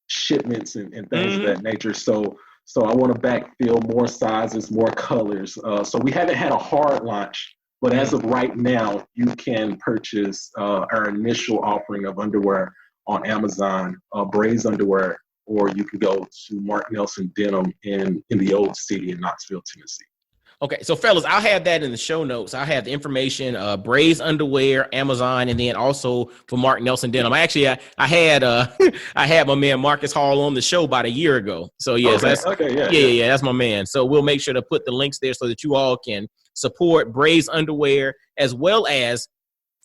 shipments and things of that nature. So I want to backfill more sizes, more colors. So we haven't had a hard launch, but as of right now, you can purchase our initial offering of underwear on Amazon, Braze underwear, or you can go to Mark Nelson Denim in the old city in Knoxville, Tennessee. Okay, so fellas, I'll have that in the show notes. I'll have the information, Braze underwear, Amazon, and then also for Mark Nelson Denim. I had I had my man Marcus Hall on the show about a year ago. So yes, that's my man. So we'll make sure to put the links there so that you all can support Braze underwear, as well as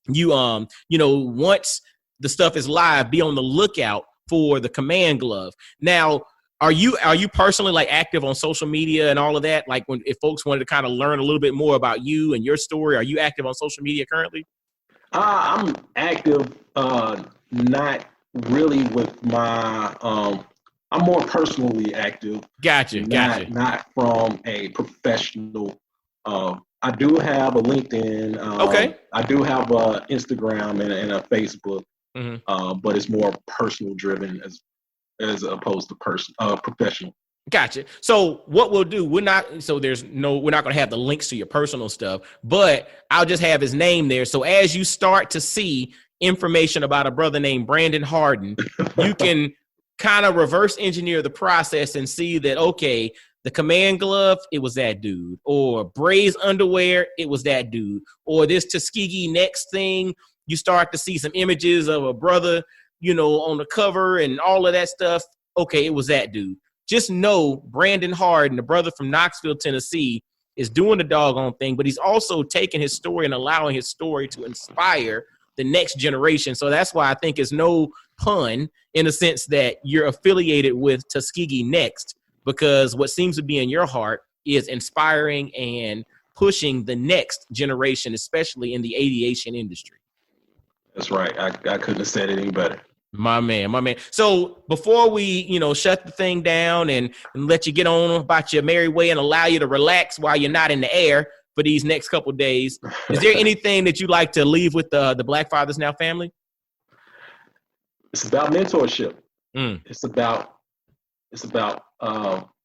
you once the stuff is live, be on the lookout for the command glove. Now, Are you personally like active on social media and all of that? Like if folks wanted to kind of learn a little bit more about you and your story, are you active on social media currently? I'm active, not really with my, I'm more personally active. Gotcha. Not from a professional. I do have a LinkedIn. Okay. I do have a Instagram and a Facebook, but it's more personal driven as opposed to professional. Gotcha. So what we'll do, we're not going to have the links to your personal stuff, but I'll just have his name there. So as you start to see information about a brother named Brandon Hardin, you can kind of reverse engineer the process and see that, okay, the command glove, it was that dude, or Bray's underwear, it was that dude, or this Tuskegee next thing, you start to see some images of a brother, on the cover and all of that stuff. Okay, it was that dude. Just know Brandon Hardin, the brother from Knoxville, Tennessee, is doing the doggone thing, but he's also taking his story and allowing his story to inspire the next generation. So that's why I think it's no pun in the sense that you're affiliated with Tuskegee Next, because what seems to be in your heart is inspiring and pushing the next generation, especially in the aviation industry. That's right. I couldn't have said it any better. My man. So before we, shut the thing down and let you get on about your merry way and allow you to relax while you're not in the air for these next couple of days, is there anything that you'd like to leave with the Black Fathers Now family? It's about mentorship. It's about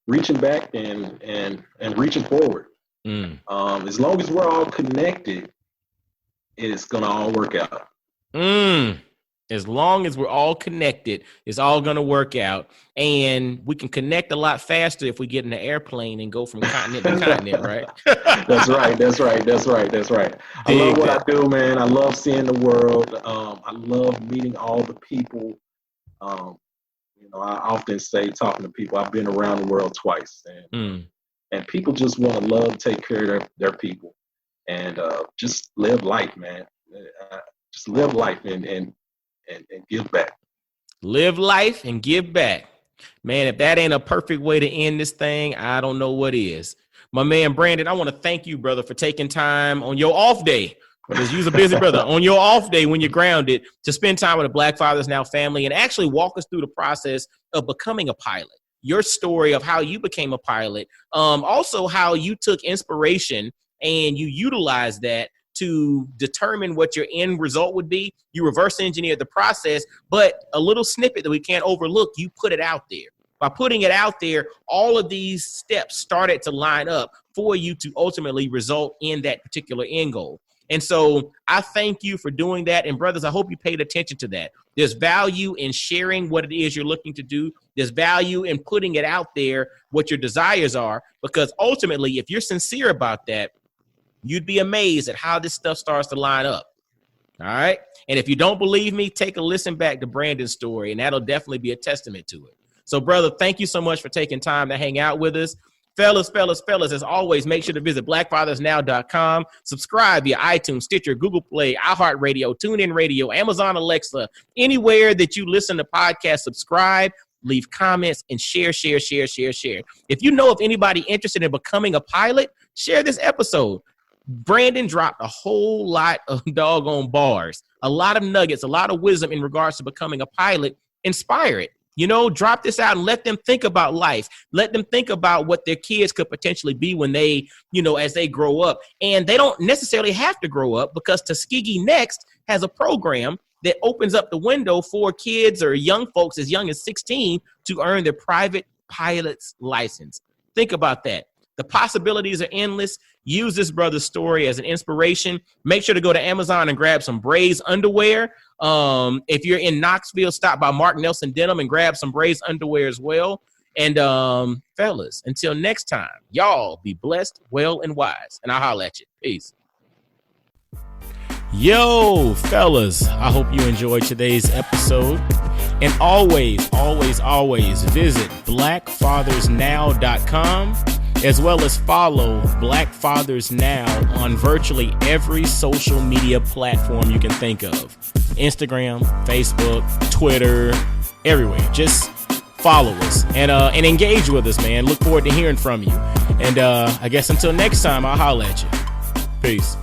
reaching back and reaching forward. As long as we're all connected, it's gonna all work out. As long as we're all connected, it's all going to work out. And we can connect a lot faster if we get in the airplane and go from continent to continent, right? That's right. I love what I do, man. I love seeing the world. I love meeting all the people. I often say, talking to people, I've been around the world twice. And people just want to take care of their people. And just live life, man. Just live life and give back. Live life and give back. Man, if that ain't a perfect way to end this thing, I don't know what is. My man, Brandon, I want to thank you, brother, for taking time on your off day, because you're a busy brother, on your off day when you're grounded, to spend time with the Black Fathers Now family and actually walk us through the process of becoming a pilot. Your story of how you became a pilot, also how you took inspiration and you utilized that to determine what your end result would be. You reverse engineered the process, but a little snippet that we can't overlook, you put it out there. By putting it out there, all of these steps started to line up for you to ultimately result in that particular end goal. And so I thank you for doing that. And brothers, I hope you paid attention to that. There's value in sharing what it is you're looking to do. There's value in putting it out there, what your desires are, because ultimately, if you're sincere about that, you'd be amazed at how this stuff starts to line up. All right. And if you don't believe me, take a listen back to Brandon's story, and that'll definitely be a testament to it. So, brother, thank you so much for taking time to hang out with us. Fellas, as always, make sure to visit blackfathersnow.com. Subscribe via iTunes, Stitcher, Google Play, iHeartRadio, TuneIn Radio, Amazon Alexa, anywhere that you listen to podcasts, subscribe, leave comments, and share. If you know of anybody interested in becoming a pilot, share this episode. Brandon dropped a whole lot of doggone bars, a lot of nuggets, a lot of wisdom in regards to becoming a pilot. Inspire it. Drop this out and let them think about life. Let them think about what their kids could potentially be when they, as they grow up. And they don't necessarily have to grow up, because Tuskegee Next has a program that opens up the window for kids or young folks as young as 16 to earn their private pilot's license. Think about that. The possibilities are endless. Use this brother's story as an inspiration. Make sure to go to Amazon and grab some Bray's underwear. If you're in Knoxville, stop by Mark Nelson Denim and grab some Bray's underwear as well. And fellas, until next time, y'all be blessed, well, and wise. And I'll holler at you. Peace. Yo, fellas, I hope you enjoyed today's episode. And always visit blackfathersnow.com, as well as follow Black Fathers Now on virtually every social media platform you can think of. Instagram, Facebook, Twitter, everywhere. Just follow us and engage with us, man. Look forward to hearing from you. And I guess until next time, I'll holler at you. Peace.